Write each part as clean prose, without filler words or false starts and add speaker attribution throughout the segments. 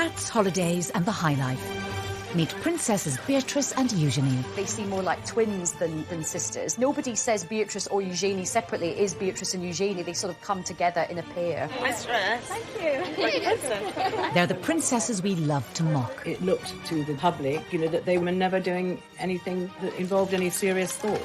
Speaker 1: Hats, holidays and the high life. Meet Princesses Beatrice and Eugenie.
Speaker 2: They seem more like twins than sisters. Nobody says Beatrice or Eugenie separately. It is Beatrice and Eugenie. They sort of come together in a pair.
Speaker 3: Nice dress. Thank you.
Speaker 1: They're the princesses we love to mock.
Speaker 4: It looked to the public, that they were never doing anything that involved any serious thought.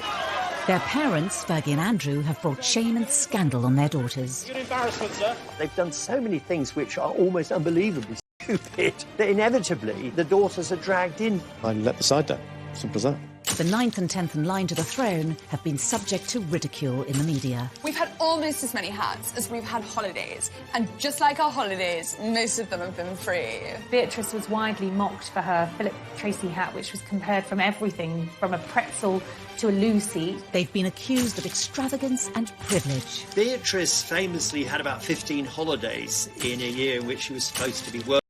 Speaker 1: Their parents, Fergie and Andrew, have brought shame and scandal on their daughters.
Speaker 5: Good embarrassment, sir.
Speaker 6: They've done so many things which are almost unbelievably stupid that inevitably the daughters are dragged in.
Speaker 7: I let the side down. Simple as that.
Speaker 1: The 9th and 10th in line to the throne have been subject to ridicule in the media.
Speaker 8: We've had almost as many hats as we've had holidays, and just like our holidays, most of them have been free.
Speaker 9: Beatrice was widely mocked for her Philip Tracy hat, which was compared from everything from a pretzel to a loo seat.
Speaker 1: They've been accused of extravagance and privilege.
Speaker 6: Beatrice famously had about 15 holidays in a year in which she was supposed to be working.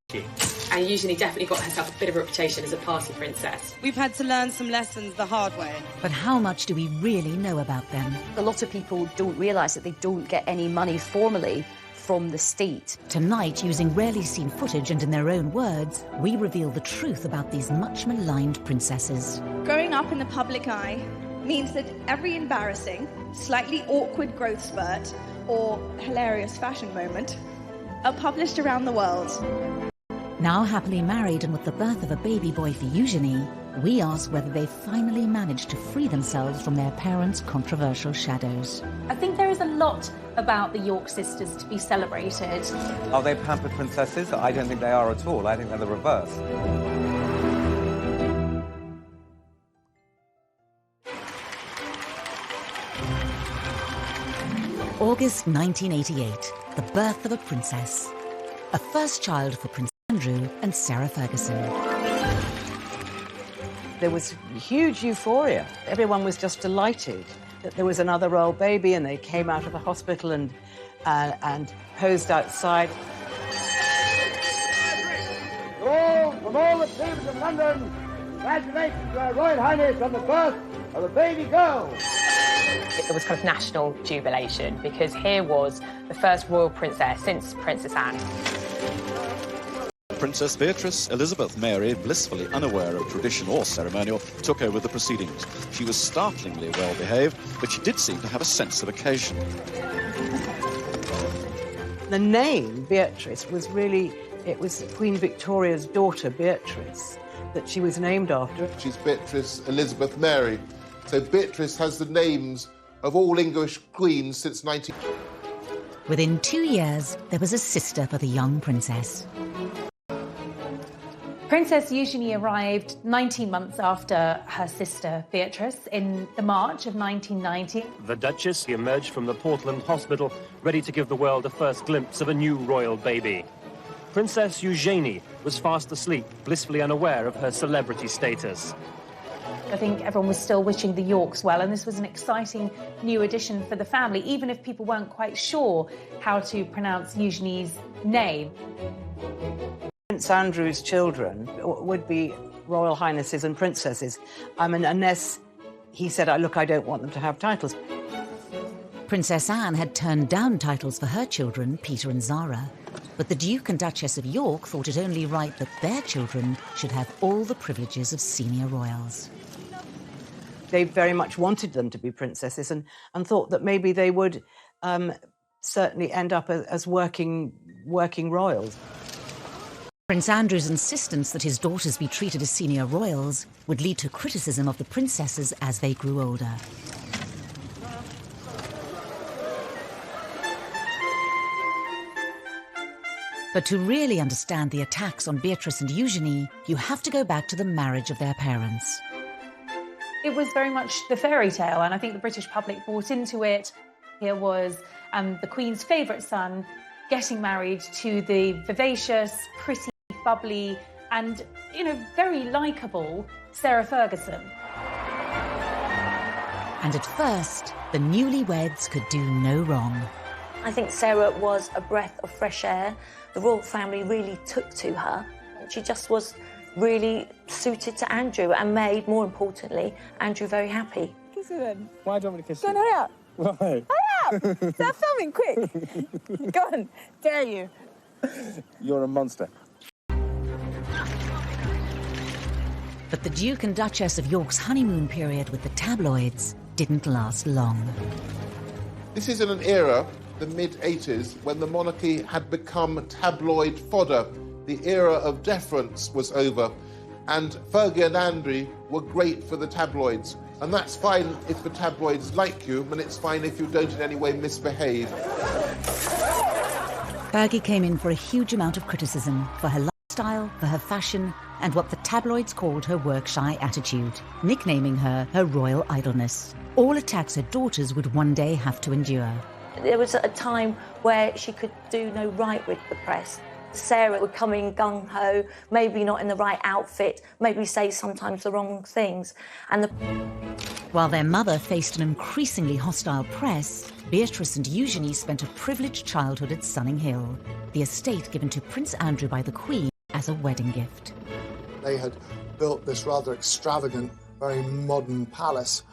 Speaker 10: And Eugenie definitely got herself a bit of a reputation as a party princess.
Speaker 3: We've had to learn some lessons the hard way.
Speaker 1: But how much do we really know about them?
Speaker 2: A lot of people don't realise that they don't get any money formally from the state.
Speaker 1: Tonight, using rarely seen footage and in their own words, we reveal the truth about these much maligned princesses.
Speaker 11: Growing up in the public eye means that every embarrassing, slightly awkward growth spurt or hilarious fashion moment are published around the world.
Speaker 1: Now happily married and with the birth of a baby boy for Eugenie, we ask whether they've finally managed to free themselves from their parents' controversial shadows.
Speaker 9: I think there is a lot about the York sisters to be celebrated.
Speaker 12: Are they pampered princesses? I don't think they are at all. I think they're the reverse.
Speaker 1: August 1988, the birth of a princess. A first child for Prince Andrew and Sarah Ferguson.
Speaker 4: There was huge euphoria. Everyone was just delighted that there was another royal baby, and they came out of the hospital and posed outside.
Speaker 5: From all the chambers of London, congratulations to Her Royal Highness on the birth of a baby girl.
Speaker 10: It was kind of national jubilation because here was the first royal princess since Princess Anne.
Speaker 7: Princess Beatrice Elizabeth Mary, blissfully unaware of tradition or ceremonial, took over the proceedings. She was startlingly well behaved, but she did seem to have a sense of occasion.
Speaker 4: The name Beatrice was really, it was Queen Victoria's daughter, Beatrice, that she was named after.
Speaker 13: She's Beatrice Elizabeth Mary. So Beatrice has the names of all English queens since 19...
Speaker 1: Within 2 years, there was a sister for the young princess.
Speaker 9: Princess Eugenie arrived 19 months after her sister Beatrice in the March of 1990.
Speaker 5: The Duchess emerged from the Portland Hospital, ready to give the world a first glimpse of a new royal baby. Princess Eugenie was fast asleep, blissfully unaware of her celebrity status.
Speaker 9: I think everyone was still wishing the Yorks well, and this was an exciting new addition for the family, even if people weren't quite sure how to pronounce Eugenie's name.
Speaker 4: Prince Andrew's children would be royal highnesses and princesses. I mean, unless he said, look, I don't want them to have titles.
Speaker 1: Princess Anne had turned down titles for her children, Peter and Zara. But the Duke and Duchess of York thought it only right that their children should have all the privileges of senior royals.
Speaker 4: They very much wanted them to be princesses and thought that maybe they would certainly end up as working royals.
Speaker 1: Prince Andrew's insistence that his daughters be treated as senior royals would lead to criticism of the princesses as they grew older. But to really understand the attacks on Beatrice and Eugenie, you have to go back to the marriage of their parents.
Speaker 9: It was very much the fairy tale, and I think the British public bought into it. Here was the Queen's favourite son getting married to the vivacious, pretty, bubbly and, very likeable Sarah Ferguson.
Speaker 1: And at first, the newlyweds could do no wrong.
Speaker 14: I think Sarah was a breath of fresh air. The royal family really took to her. She just was really suited to Andrew and made, more importantly, Andrew very happy.
Speaker 3: Kiss her then.
Speaker 12: Why do you want me to kiss
Speaker 3: Go on,
Speaker 12: you?
Speaker 3: hurry up.
Speaker 12: Why?
Speaker 3: Hurry up! Start filming, quick. Go on, dare you.
Speaker 12: You're a monster.
Speaker 1: But the Duke and Duchess of York's honeymoon period with the tabloids didn't last long.
Speaker 13: This is in an era, the mid-80s, when the monarchy had become tabloid fodder. The era of deference was over, and Fergie and Andrew were great for the tabloids. And that's fine if the tabloids like you, and it's fine if you don't in any way misbehave.
Speaker 1: Fergie came in for a huge amount of criticism for her lifestyle, for her fashion, and what the tabloids called her work-shy attitude, nicknaming her royal idleness. All attacks her daughters would one day have to endure.
Speaker 14: There was a time where she could do no right with the press. Sarah would come in gung-ho, maybe not in the right outfit, maybe say sometimes the wrong things.
Speaker 1: While their mother faced an increasingly hostile press, Beatrice and Eugenie spent a privileged childhood at Sunning Hill, the estate given to Prince Andrew by the Queen as a wedding gift.
Speaker 15: They had built this rather extravagant, very modern palace,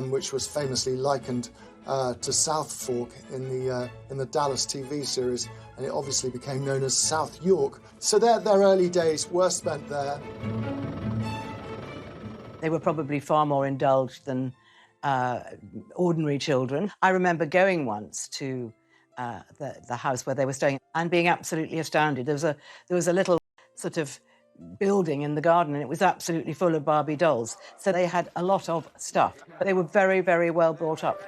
Speaker 15: which was famously likened to South Fork in the Dallas TV series, and it obviously became known as South York. So their early days were spent there.
Speaker 4: They were probably far more indulged than ordinary children. I remember going once to the house where they were staying and being absolutely astounded. There was a little sort of building in the garden, and it was absolutely full of Barbie dolls. So they had a lot of stuff, but they were very, very well brought up.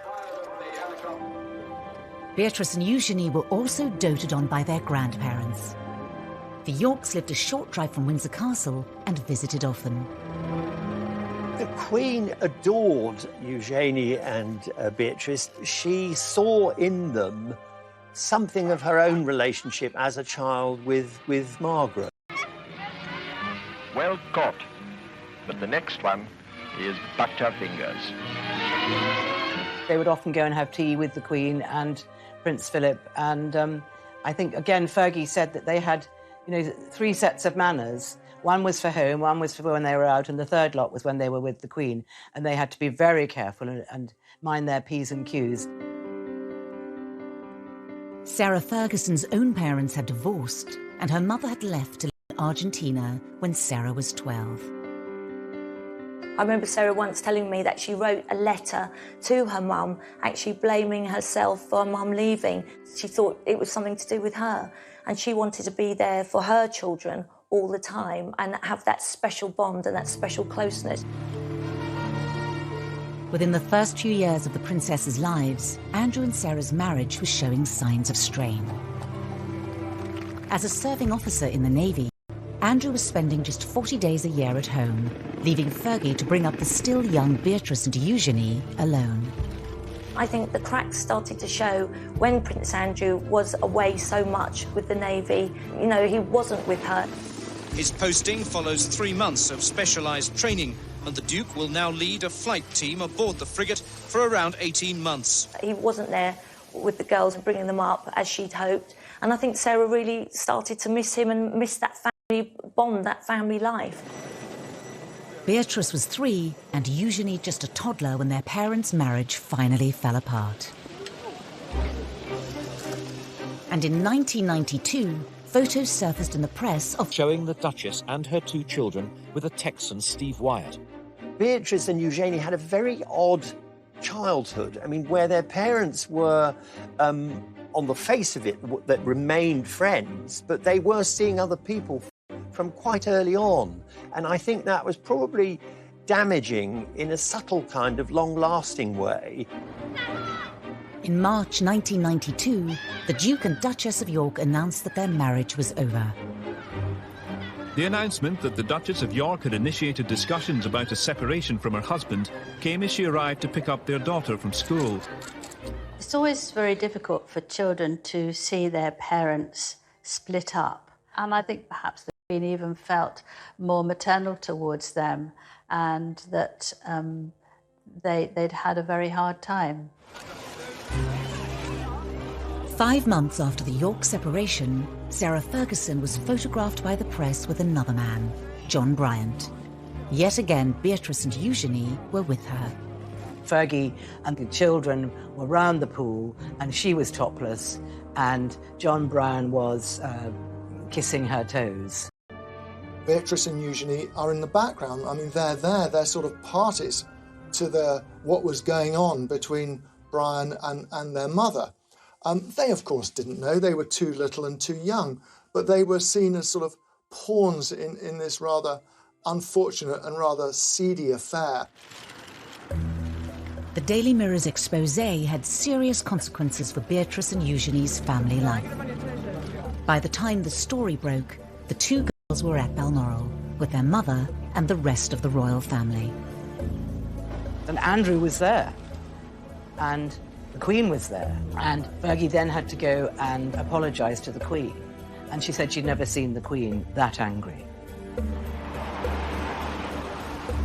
Speaker 1: Beatrice and Eugenie were also doted on by their grandparents. The Yorks lived a short drive from Windsor Castle and visited often.
Speaker 6: The Queen adored Eugenie and Beatrice. She saw in them something of her own relationship as a child with Margaret.
Speaker 16: Well caught, but the next one is butter fingers.
Speaker 4: They would often go and have tea with the Queen and Prince Philip, and I think, again, Fergie said that they had, 3 sets of manners. One was for home, one was for when they were out, and the third lot was when they were with the Queen, and they had to be very careful and mind their P's and Q's.
Speaker 1: Sarah Ferguson's own parents had divorced, and her mother had left to live in Argentina when Sarah was 12.
Speaker 14: I remember Sarah once telling me that she wrote a letter to her mum, actually blaming herself for her mum leaving. She thought it was something to do with her, and she wanted to be there for her children all the time and have that special bond and that special closeness.
Speaker 1: Within the first few years of the princesses' lives, Andrew and Sarah's marriage was showing signs of strain. As a serving officer in the Navy, Andrew was spending just 40 days a year at home, leaving Fergie to bring up the still young Beatrice and Eugenie alone.
Speaker 14: I think the cracks started to show when Prince Andrew was away so much with the Navy. He wasn't with her.
Speaker 17: His posting follows 3 months of specialised training, and the Duke will now lead a flight team aboard the frigate for around 18 months.
Speaker 14: He wasn't there with the girls and bringing them up as she'd hoped, and I think Sarah really started to miss him and miss that family bond, that family life.
Speaker 1: Beatrice was 3 and Eugenie just a toddler when their parents' marriage finally fell apart. And in 1992, photos surfaced in the press of
Speaker 18: showing the Duchess and her 2 children with a Texan Steve Wyatt.
Speaker 6: Beatrice and Eugenie had a very odd childhood. I mean, where their parents were, on the face of it, that remained friends, but they were seeing other people from quite early on. And I think that was probably damaging in a subtle kind of long-lasting way.
Speaker 1: In March 1992, the Duke and Duchess of York announced that their marriage was over.
Speaker 19: The announcement that the Duchess of York had initiated discussions about a separation from her husband came as she arrived to pick up their daughter from school.
Speaker 20: It's always very difficult for children to see their parents split up. And I think perhaps the Queen even felt more maternal towards them, and that they'd had a very hard time.
Speaker 1: 5 months after the York separation, Sarah Ferguson was photographed by the press with another man, John Bryant. Yet again, Beatrice and Eugenie were with her.
Speaker 4: Fergie and the children were round the pool, and she was topless, and John Bryant was kissing her toes.
Speaker 15: Beatrice and Eugenie are in the background. I mean, they're there, they're sort of parties to what was going on between Brian and their mother. They, of course, didn't know. They were too little and too young, but they were seen as sort of pawns in this rather unfortunate and rather seedy affair.
Speaker 1: The Daily Mirror's expose had serious consequences for Beatrice and Eugenie's family life. By the time the story broke, the two girls were at Balmoral with their mother and the rest of the royal family.
Speaker 4: And Andrew was there, and the Queen was there, and Fergie then had to go and apologise to the Queen, and she said she'd never seen the Queen that angry.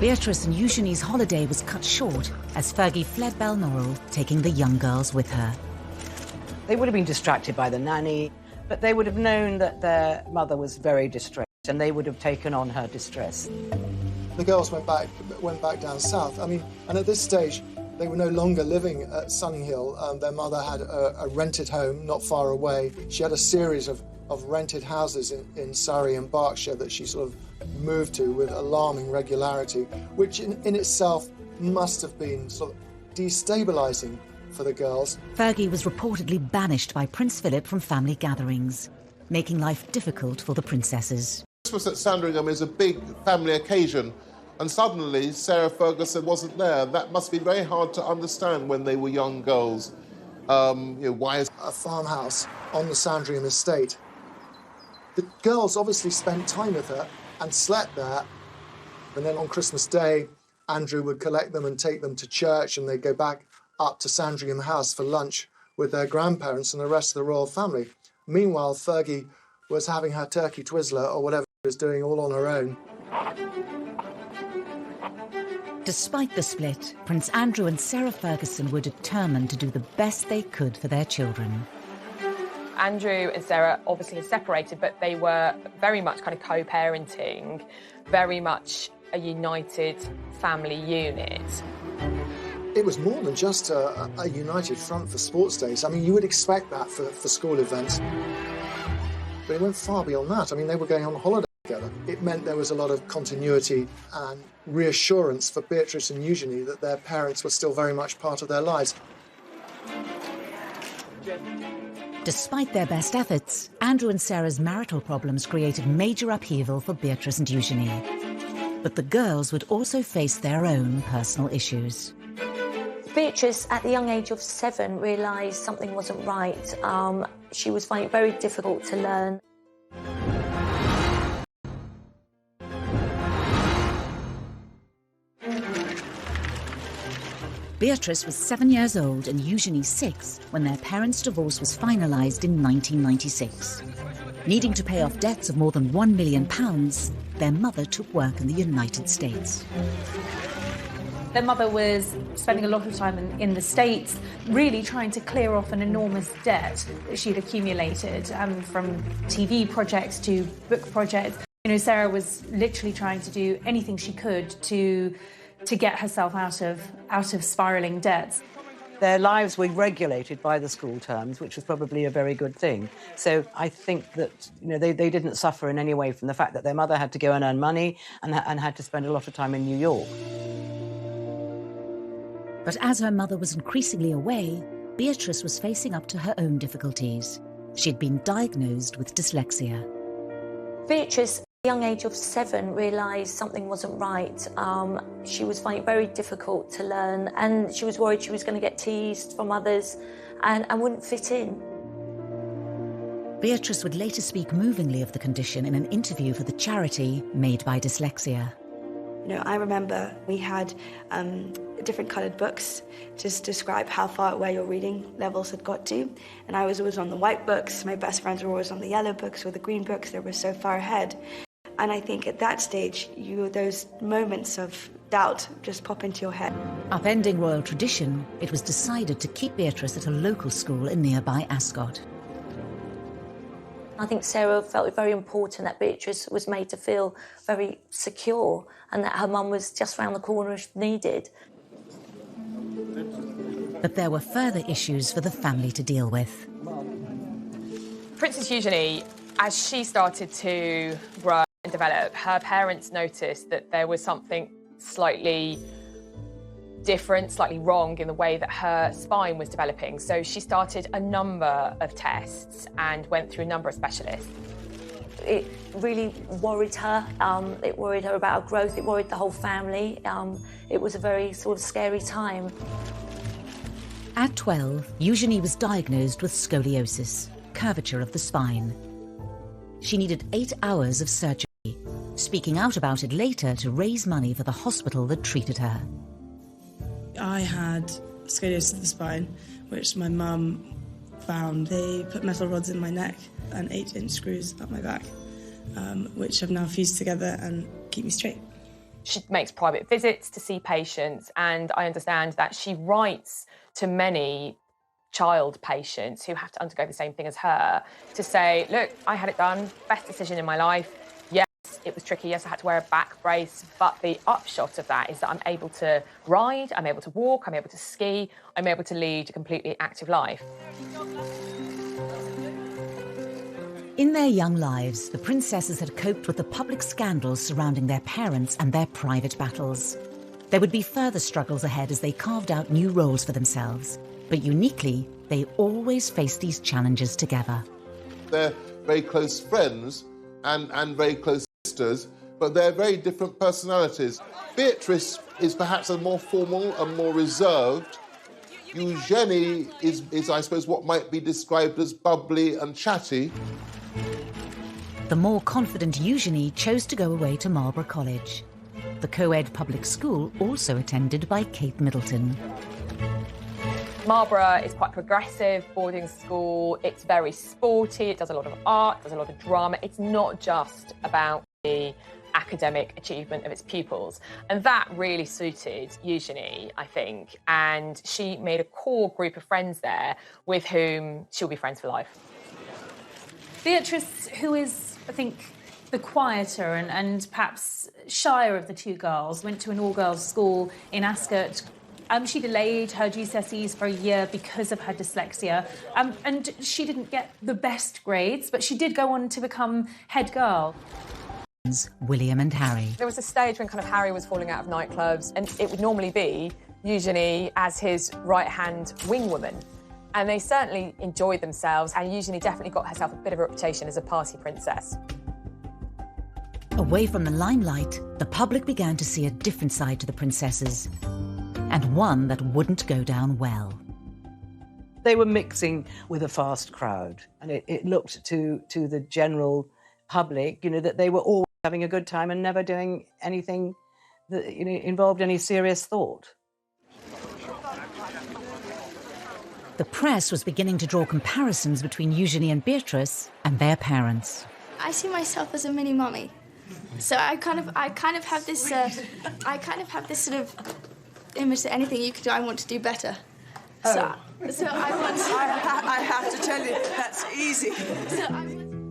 Speaker 1: Beatrice and Eugenie's holiday was cut short as Fergie fled Balmoral, taking the young girls with her.
Speaker 4: They would have been distracted by the nanny, but they would have known that their mother was very distressed, and they would have taken on her distress.
Speaker 15: The girls went back down south. I mean, and at this stage, they were no longer living at Sunninghill. Their mother had a rented home not far away. She had a series of rented houses in Surrey and Berkshire that she sort of moved to with alarming regularity, which in itself must have been sort of destabilising for the girls.
Speaker 1: Fergie was reportedly banished by Prince Philip from family gatherings, making life difficult for the princesses.
Speaker 13: Christmas at Sandringham is a big family occasion, and suddenly Sarah Ferguson wasn't there. That must be very hard to understand when they were young girls. Why is
Speaker 15: a farmhouse on the Sandringham estate? The girls obviously spent time with her and slept there, and then on Christmas Day, Andrew would collect them and take them to church, and they'd go back up to Sandringham House for lunch with their grandparents and the rest of the royal family. Meanwhile, Fergie was having her turkey twizzler or whatever she was doing all on her own.
Speaker 1: Despite the split, Prince Andrew and Sarah Ferguson were determined to do the best they could for their children.
Speaker 10: Andrew and Sarah obviously had separated, but they were very much kind of co-parenting, very much a united family unit.
Speaker 15: It was more than just a united front for sports days. I mean, you would expect that for school events. But it went far beyond that. I mean, they were going on holiday together. It meant there was a lot of continuity and reassurance for Beatrice and Eugenie that their parents were still very much part of their lives.
Speaker 1: Despite their best efforts, Andrew and Sarah's marital problems created major upheaval for Beatrice and Eugenie. But the girls would also face their own personal issues.
Speaker 14: Beatrice, at the young age of 7, realised something wasn't right. She was finding it very difficult to learn.
Speaker 1: Beatrice was 7 years old and Eugenie 6 when their parents' divorce was finalised in 1996. Needing to pay off debts of more than £1 million, their mother took work in the United States.
Speaker 9: Their mother was spending a lot of time in the States, really trying to clear off an enormous debt that she'd accumulated, from TV projects to book projects. You know, Sarah was literally trying to do anything she could to get herself out of spiralling debts.
Speaker 4: Their lives were regulated by the school terms, which was probably a very good thing. So I think that they didn't suffer in any way from the fact that their mother had to go and earn money and had to spend a lot of time in New York.
Speaker 1: But as her mother was increasingly away, Beatrice was facing up to her own difficulties. She'd been diagnosed with dyslexia.
Speaker 14: Beatrice, at the young age of 7, realised something wasn't right. She was finding it very difficult to learn, and she was worried she was going to get teased from others and wouldn't fit in.
Speaker 1: Beatrice would later speak movingly of the condition in an interview for the charity Made by Dyslexia.
Speaker 21: You know, I remember we had different coloured books to describe how far away your reading levels had got to. And I was always on the white books. My best friends were always on the yellow books or the green books. They were so far ahead. And I think at that stage, those moments of doubt just pop into your head.
Speaker 1: Upending royal tradition, it was decided to keep Beatrice at a local school in nearby Ascot.
Speaker 14: I think Sarah felt it very important that Beatrice was made to feel very secure and that her mum was just round the corner if needed.
Speaker 1: But there were further issues for the family to deal with.
Speaker 10: Princess Eugenie, as she started to grow and develop develop, her parents noticed that there was something slightly different, slightly wrong in the way that her spine was developing. So she started a number of tests and went through a number of specialists.
Speaker 14: It really worried her. It worried her about her growth. It worried the whole family. It was a very sort of scary time.
Speaker 1: At 12, Eugenie was diagnosed with scoliosis, curvature of the spine. She needed 8 hours of surgery, speaking out about it later to raise money for the hospital that treated her.
Speaker 3: I had scoliosis of the spine, which my mum found. They put metal rods in my neck and 8-inch screws up my back, which have now fused together and keep me straight.
Speaker 10: She makes private visits to see patients, and I understand that she writes to many child patients who have to undergo the same thing as her to say, look, I had it done, best decision in my life. Yes, it was tricky. Yes, I had to wear a back brace, but the upshot of that is that I'm able to ride, I'm able to walk, I'm able to ski, I'm able to lead a completely active life.
Speaker 1: In their young lives, the princesses had coped with the public scandals surrounding their parents and their private battles. There would be further struggles ahead as they carved out new roles for themselves. But uniquely, they always faced these challenges together.
Speaker 13: They're very close friends and very close sisters, but they're very different personalities. Beatrice is perhaps a more formal and more reserved. Eugenie is, I suppose, what might be described as bubbly and chatty.
Speaker 1: The more confident Eugenie chose to go away to Marlborough College, the co-ed public school also attended by Kate Middleton.
Speaker 10: Marlborough is quite progressive boarding school. It's very sporty. It does a lot of art, does a lot of drama. It's not just about the academic achievement of its pupils. And that really suited Eugenie, I think. And she made a core group of friends there with whom she'll be friends for life.
Speaker 9: Beatrice, who is, I think, the quieter and perhaps shyer of the two girls, went to an all-girls school in Ascot. She delayed her GCSEs for a year because of her dyslexia, and she didn't get the best grades, but she did go on to become head girl.
Speaker 1: William and Harry.
Speaker 10: There was a stage when kind of Harry was falling out of nightclubs, and it would normally be Eugenie as his right-hand wing woman. And they certainly enjoyed themselves, and Eugenie definitely got herself a bit of a reputation as a party princess.
Speaker 1: Away from the limelight, the public began to see a different side to the princesses, and one that wouldn't go down well.
Speaker 4: They were mixing with a fast crowd, and it looked to the general public, that they were always having a good time and never doing anything that involved any serious thought.
Speaker 1: The press was beginning to draw comparisons between Eugenie and Beatrice and their parents.
Speaker 21: I see myself as a mini mummy, so I kind of have this sort of image that anything you could do, I want to do better. So I want.
Speaker 3: I have to tell you, that's easy.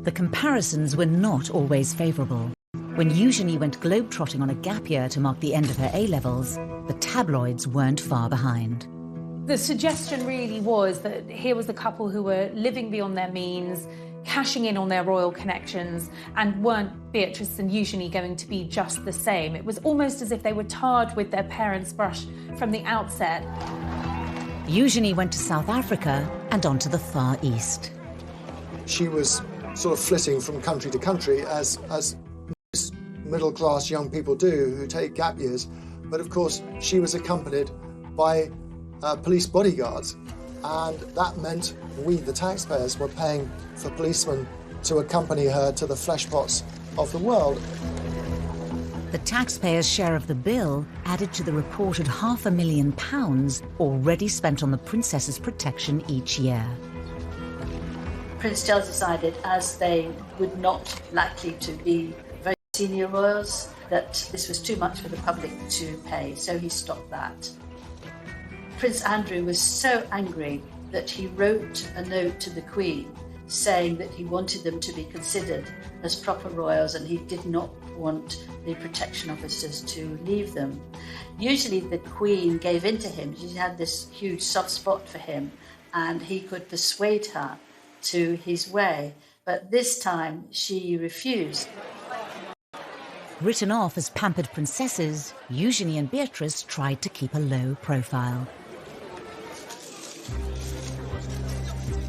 Speaker 1: The comparisons were not always favourable. When Eugenie went globetrotting on a gap year to mark the end of her A-levels, the tabloids weren't far behind.
Speaker 9: The suggestion really was that here was a couple who were living beyond their means, cashing in on their royal connections, and weren't Beatrice and Eugenie going to be just the same? It was almost as if they were tarred with their parents' brush from the outset.
Speaker 1: Eugenie went to South Africa and on to the Far East.
Speaker 15: She was sort of flitting from country to country, as most middle-class young people do who take gap years. But of course, she was accompanied by police bodyguards, and that meant we, the taxpayers, were paying for policemen to accompany her to the fleshpots of the world.
Speaker 1: The taxpayers' share of the bill added to the reported £500,000 already spent on the princess's protection each year.
Speaker 20: Prince Charles decided, as they would not likely to be very senior royals, that this was too much for the public to pay, so he stopped that. Prince Andrew was so angry that he wrote a note to the Queen saying that he wanted them to be considered as proper royals and he did not want the protection officers to leave them. Usually the Queen gave in to him. She had this huge soft spot for him and he could persuade her to his way. But this time she refused.
Speaker 1: Written off as pampered princesses, Eugenie and Beatrice tried to keep a low profile.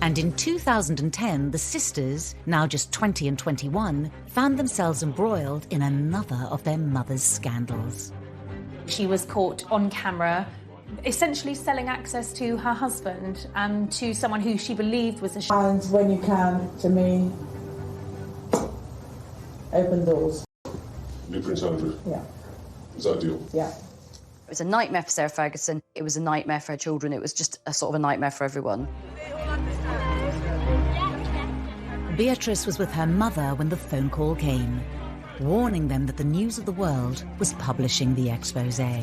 Speaker 1: And in 2010, the sisters, now just 20 and 21, found themselves embroiled in another of their mother's scandals.
Speaker 9: She was caught on camera, essentially selling access to her husband and to someone who she believed was a...
Speaker 8: And when you can, to me, open doors.
Speaker 22: New Prince Andrew?
Speaker 8: Yeah.
Speaker 22: Is that a deal?
Speaker 8: Yeah.
Speaker 2: It was a nightmare for Sarah Ferguson. It was a nightmare for her children. It was just a sort of a nightmare for everyone.
Speaker 1: Beatrice was with her mother when the phone call came, warning them that the News of the World was publishing the exposé.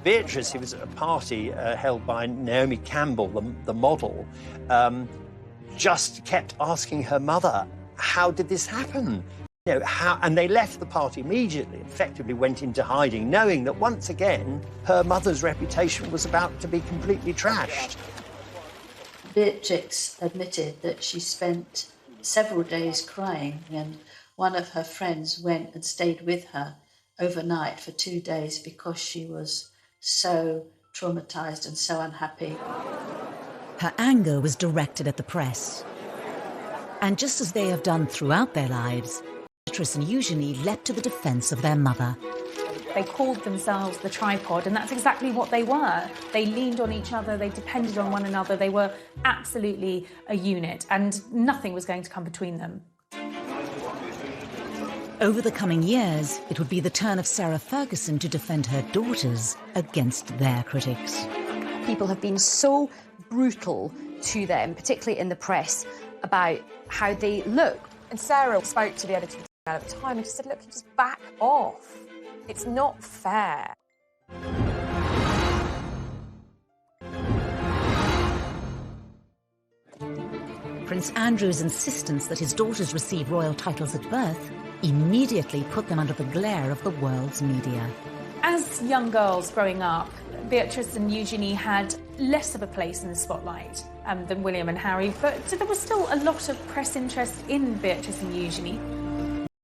Speaker 6: Beatrice, who was at a party held by Naomi Campbell, the model, just kept asking her mother, how did this happen? You know, how? And they left the party immediately, effectively went into hiding, knowing that once again, her mother's reputation was about to be completely trashed.
Speaker 20: Beatrix admitted that she spent several days crying, and one of her friends went and stayed with her overnight for 2 days because she was so traumatised and so unhappy.
Speaker 1: Her anger was directed at the press. And just as they have done throughout their lives, Beatrice and Eugenie leapt to the defence of their mother.
Speaker 9: They called themselves the tripod, and that's exactly what they were. They leaned on each other, they depended on one another, they were absolutely a unit, and nothing was going to come between them.
Speaker 1: Over the coming years, it would be the turn of Sarah Ferguson to defend her daughters against their critics.
Speaker 2: People have been so brutal to them, particularly in the press, about how they look.
Speaker 10: And Sarah spoke to the editor at the time and just said, look, you just back off. It's not fair.
Speaker 1: Prince Andrew's insistence that his daughters receive royal titles at birth immediately put them under the glare of the world's media.
Speaker 9: As young girls growing up, Beatrice and Eugenie had less of a place in the spotlight than William and Harry, but there was still a lot of press interest in Beatrice and Eugenie.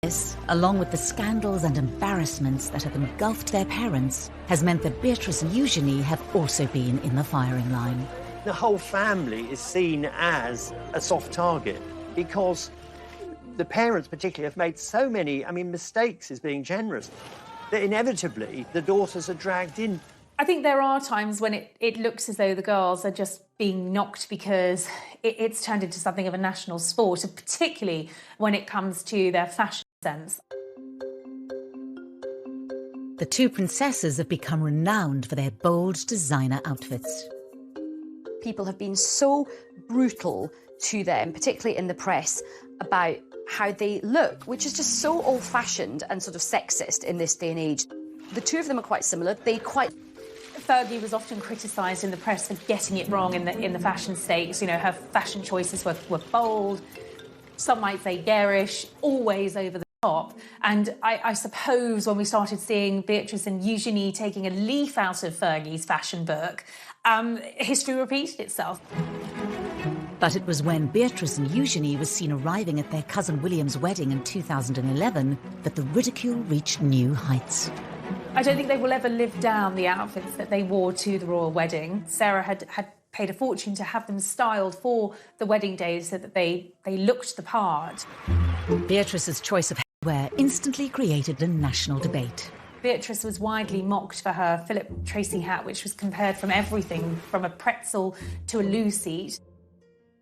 Speaker 1: This, along with the scandals and embarrassments that have engulfed their parents, has meant that Beatrice and Eugenie have also been in the firing line.
Speaker 6: The whole family is seen as a soft target because the parents particularly have made so many, mistakes is being generous, that inevitably the daughters are dragged in.
Speaker 9: I think there are times when it looks as though the girls are just being knocked because it's turned into something of a national sport, and particularly when it comes to their fashion sense.
Speaker 1: The two princesses have become renowned for their bold designer outfits.
Speaker 2: People have been so brutal to them, particularly in the press, about how they look, which is just so old-fashioned and sort of sexist in this day and age. The two of them are quite similar.
Speaker 9: Fergie was often criticised in the press for getting it wrong in the fashion stakes. You know, her fashion choices were bold, some might say garish, always over the top. And I suppose when we started seeing Beatrice and Eugenie taking a leaf out of Fergie's fashion book, history repeated itself.
Speaker 1: But it was when Beatrice and Eugenie were seen arriving at their cousin William's wedding in 2011 that the ridicule reached new heights.
Speaker 9: I don't think they will ever live down the outfits that they wore to the royal wedding. Sarah had paid a fortune to have them styled for the wedding day so that they looked the part.
Speaker 1: Beatrice's choice of hairwear instantly created a national debate.
Speaker 9: Beatrice was widely mocked for her Philip Tracy hat, which was compared from everything from a pretzel to a loo seat.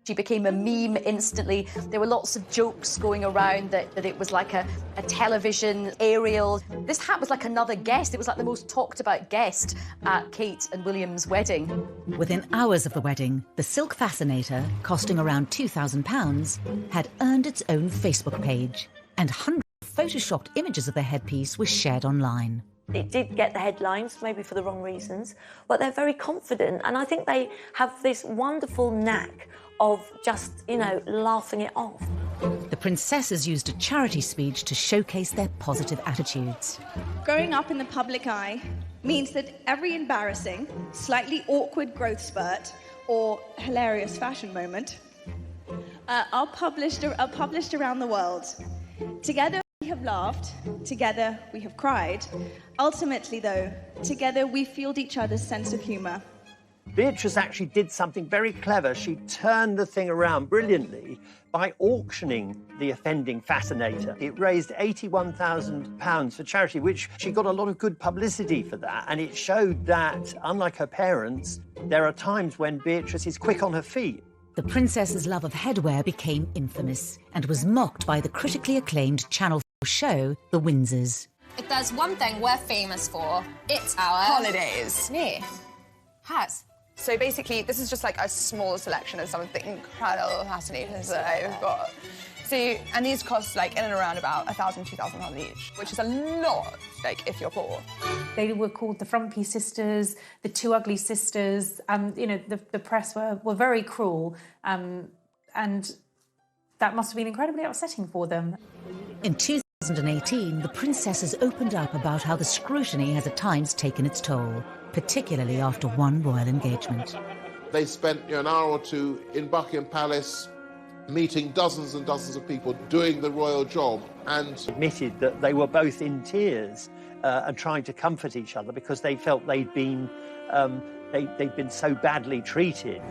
Speaker 2: She became a meme instantly. There were lots of jokes going around that it was like a television aerial. This hat was like another guest. It was like the most talked about guest at Kate and William's wedding.
Speaker 1: Within hours of the wedding, the silk fascinator, costing around £2,000, had earned its own Facebook page, and hundreds of photoshopped images of the headpiece were shared online.
Speaker 14: It did get the headlines, maybe for the wrong reasons, but they're very confident, and I think they have this wonderful knack of just, laughing it off.
Speaker 1: The princesses used a charity speech to showcase their positive attitudes.
Speaker 11: Growing up in the public eye means that every embarrassing, slightly awkward growth spurt or hilarious fashion moment are published around the world. Together, we have laughed, together we have cried. Ultimately, though, together we fueled each other's sense of humour.
Speaker 6: Beatrice actually did something very clever. She turned the thing around brilliantly by auctioning the offending fascinator. It raised £81,000 for charity, which she got a lot of good publicity for that. And it showed that, unlike her parents, there are times when Beatrice is quick on her feet.
Speaker 1: The princess's love of headwear became infamous and was mocked by the critically acclaimed Channel 4 show, The Windsors.
Speaker 5: If there's one thing we're famous for, it's our...
Speaker 7: holidays.
Speaker 5: Yeah. Hats.
Speaker 7: So basically, this is just like a small selection of some of the incredible fascinators that I've got. So, and these cost like in and around about £1,000, £2,000 each, which is a lot, like if you're poor.
Speaker 9: They were called the Frumpy Sisters, the Two Ugly Sisters. You know, the press were very cruel, and that must have been incredibly upsetting for them.
Speaker 1: In 2018, the princesses opened up about how the scrutiny has at times taken its toll, particularly after one royal engagement.
Speaker 13: They spent an hour or two in Buckingham Palace meeting dozens and dozens of people doing the royal job, and
Speaker 6: admitted that they were both in tears and trying to comfort each other because they felt they'd been so badly treated.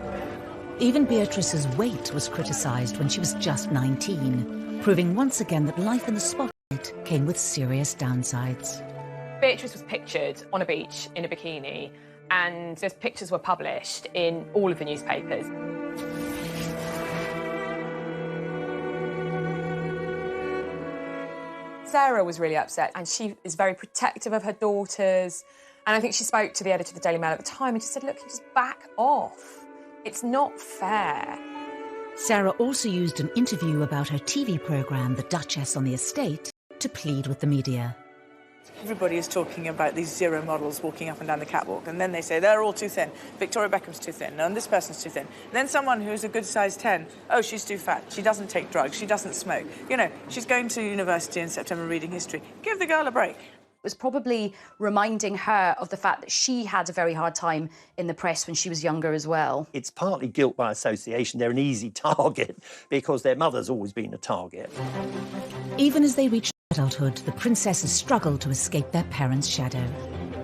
Speaker 1: Even Beatrice's weight was criticised when she was just 19, proving once again that life in the spotlight came with serious downsides.
Speaker 10: Beatrice was pictured on a beach in a bikini, and those pictures were published in all of the newspapers. Sarah was really upset, and she is very protective of her daughters. And I think she spoke to the editor of the Daily Mail at the time and she said, look, you just back off. It's not fair.
Speaker 1: Sarah also used an interview about her TV programme, The Duchess on the Estate, to plead with the media.
Speaker 23: Everybody is talking about these zero models walking up and down the catwalk, and then they say they're all too thin. Victoria Beckham's too thin, and this person's too thin. And then someone who's a good size 10, oh, she's too fat, she doesn't take drugs, she doesn't smoke. You know, she's going to university in September reading history. Give the girl a break.
Speaker 2: It was probably reminding her of the fact that she had a very hard time in the press when she was younger as well.
Speaker 6: It's partly guilt by association. They're an easy target because their mother's always been a target.
Speaker 1: Even as they reached adulthood, the princesses struggled to escape their parents' shadow.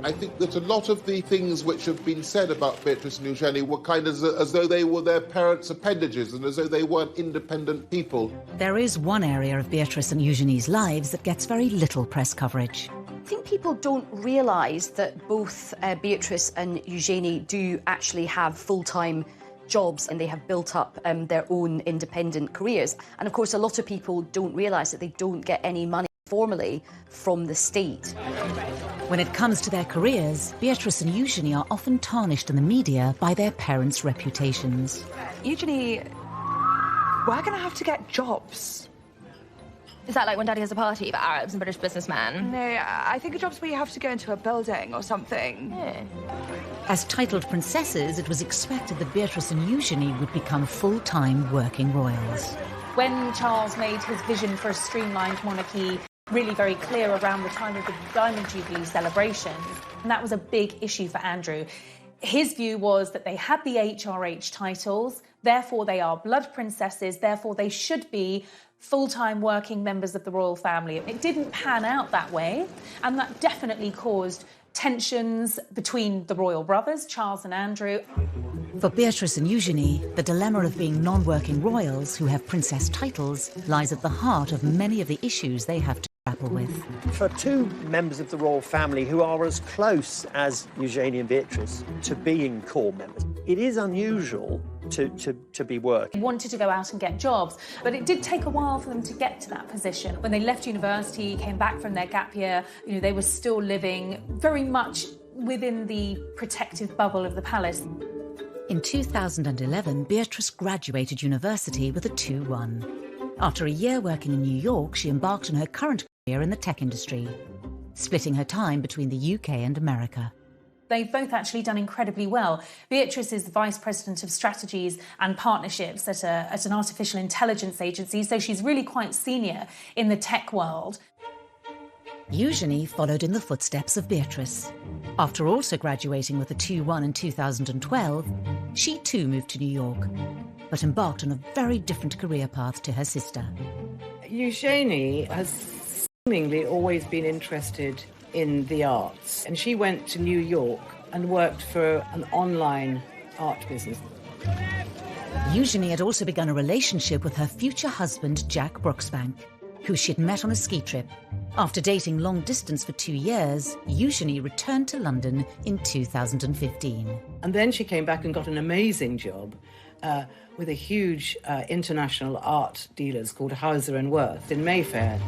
Speaker 13: I think that a lot of the things which have been said about Beatrice and Eugenie were kind of as though they were their parents' appendages and as though they weren't independent people.
Speaker 1: There is one area of Beatrice and Eugenie's lives that gets very little press coverage.
Speaker 2: I think people don't realise that both Beatrice and Eugenie do actually have full-time jobs and they have built up their own independent careers. And of course, a lot of people don't realise that they don't get any money formally from the state.
Speaker 1: When it comes to their careers, Beatrice and Eugenie are often tarnished in the media by their parents' reputations.
Speaker 7: Eugenie, we're going to have to get jobs.
Speaker 5: Is that like when Daddy has a party for Arabs and British businessmen?
Speaker 7: No, I think a job's where you have to go into a building or something.
Speaker 5: Yeah.
Speaker 1: As titled princesses, it was expected that Beatrice and Eugenie would become full-time working royals.
Speaker 9: When Charles made his vision for a streamlined monarchy really very clear around the time of the Diamond Jubilee celebration, and that was a big issue for Andrew. His view was that they had the HRH titles, therefore they are blood princesses, therefore they should be full-time working members of the royal family. It didn't pan out that way, and that definitely caused tensions between the royal brothers, Charles and Andrew.
Speaker 1: For Beatrice and Eugenie, the dilemma of being non-working royals who have princess titles lies at the heart of many of the issues they have to grapple with.
Speaker 6: For two members of the royal family who are as close as Eugenie and Beatrice to being core members, it is unusual to be working.
Speaker 9: They wanted to go out and get jobs, but it did take a while for them to get to that position. When they left university, came back from their gap year, you know, they were still living very much within the protective bubble of the palace.
Speaker 1: In 2011, Beatrice graduated university with a 2-1. After a year working in New York, she embarked on her current career in the tech industry, splitting her time between the UK and America.
Speaker 9: They've both actually done incredibly well. Beatrice is the Vice President of Strategies and Partnerships at an artificial intelligence agency, so she's really quite senior in the tech world.
Speaker 1: Eugenie followed in the footsteps of Beatrice. After also graduating with a 2-1 in 2012, she too moved to New York, but embarked on a very different career path to her sister.
Speaker 4: Eugenie has seemingly always been interested in the arts, and she went to New York and worked for an online art business.
Speaker 1: Eugenie had also begun a relationship with her future husband, Jack Brooksbank, who she'd met on a ski trip. After dating long distance for 2 years, Eugenie returned to London in 2015.
Speaker 4: And then she came back and got an amazing job with a huge international art dealers called Hauser & Wirth in Mayfair.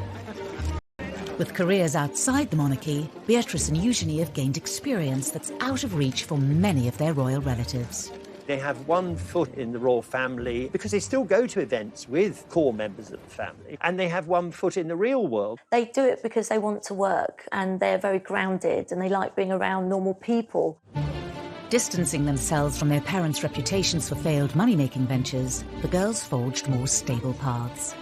Speaker 1: With careers outside the monarchy, Beatrice and Eugenie have gained experience that's out of reach for many of their royal relatives.
Speaker 6: They have one foot in the royal family because they still go to events with core members of the family, and they have one foot in the real world.
Speaker 14: They do it because they want to work and they're very grounded and they like being around normal people.
Speaker 1: Distancing themselves from their parents' reputations for failed money-making ventures, the girls forged more stable paths.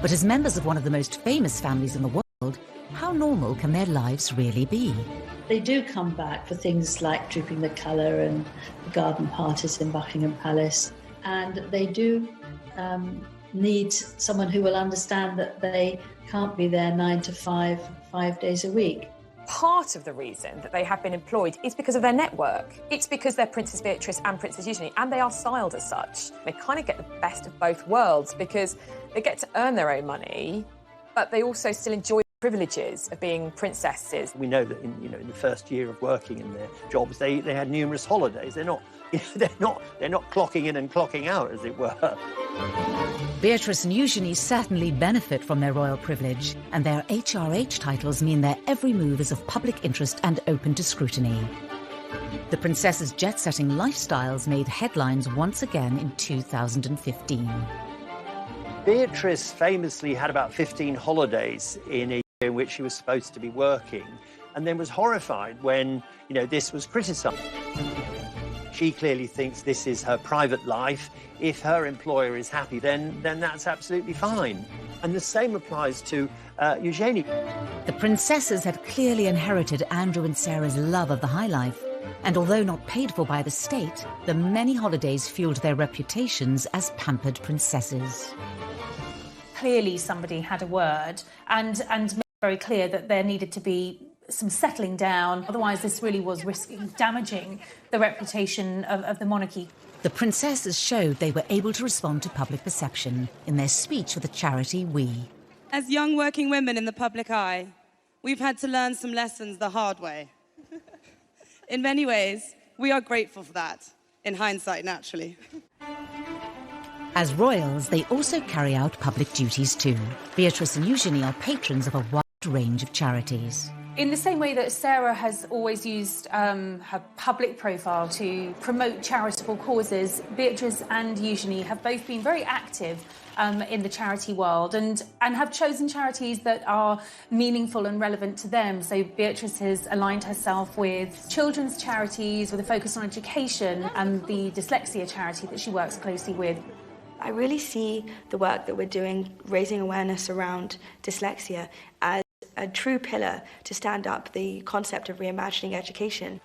Speaker 1: But as members of one of the most famous families in the world, how normal can their lives really be?
Speaker 20: They do come back for things like Drooping the Colour and the garden parties in Buckingham Palace. And they do need someone who will understand that they can't be there 9 to 5, 5 days a week.
Speaker 10: Part of the reason that they have been employed is because of their network. It's because they're Princess Beatrice and Princess Eugenie, and they are styled as such. They kind of get the best of both worlds because they get to earn their own money, but they also still enjoy privileges of being princesses.
Speaker 6: We know that in the first year of working in their jobs, they had numerous holidays. They're not clocking in and clocking out, as it were.
Speaker 1: Beatrice and Eugenie certainly benefit from their royal privilege, and their HRH titles mean their every move is of public interest and open to scrutiny. The princess's jet-setting lifestyles made headlines once again in 2015.
Speaker 6: Beatrice famously had about 15 holidays in a year in which she was supposed to be working, and then was horrified when, this was criticised. She clearly thinks this is her private life. If her employer is happy, then that's absolutely fine. And the same applies to Eugenie.
Speaker 1: The princesses had clearly inherited Andrew and Sarah's love of the high life, and although not paid for by the state, the many holidays fueled their reputations as pampered princesses.
Speaker 9: Clearly somebody had a word and made it very clear that there needed to be some settling down. Otherwise, this really was risking damaging the reputation of the monarchy.
Speaker 1: The princesses showed they were able to respond to public perception in their speech for the charity We.
Speaker 12: As young working women in the public eye, we've had to learn some lessons the hard way. In many ways, we are grateful for that, in hindsight, naturally.
Speaker 1: As royals, they also carry out public duties too. Beatrice and Eugenie are patrons of a wide range of charities.
Speaker 9: In the same way that Sarah has always used her public profile to promote charitable causes, Beatrice and Eugenie have both been very active in the charity world and have chosen charities that are meaningful and relevant to them. So Beatrice has aligned herself with children's charities with a focus on education and the dyslexia charity that she works closely with.
Speaker 21: I really see the work that we're doing, raising awareness around dyslexia, as a true pillar to stand up the concept of reimagining education.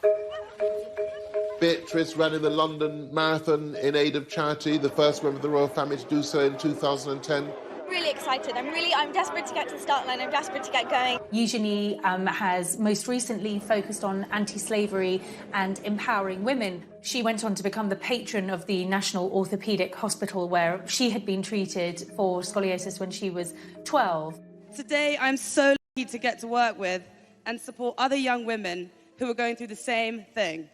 Speaker 13: Beatrice ran in the London Marathon in aid of charity, the first member of the royal family to do so in 2010.
Speaker 11: Really excited. I'm desperate to get to the start line. I'm desperate to get going.
Speaker 9: Eugenie has most recently focused on anti-slavery and empowering women. She went on to become the patron of the National Orthopaedic Hospital, where she had been treated for scoliosis when she was 12.
Speaker 12: Today, I'm so lucky to get to work with and support other young women who are going through the same thing.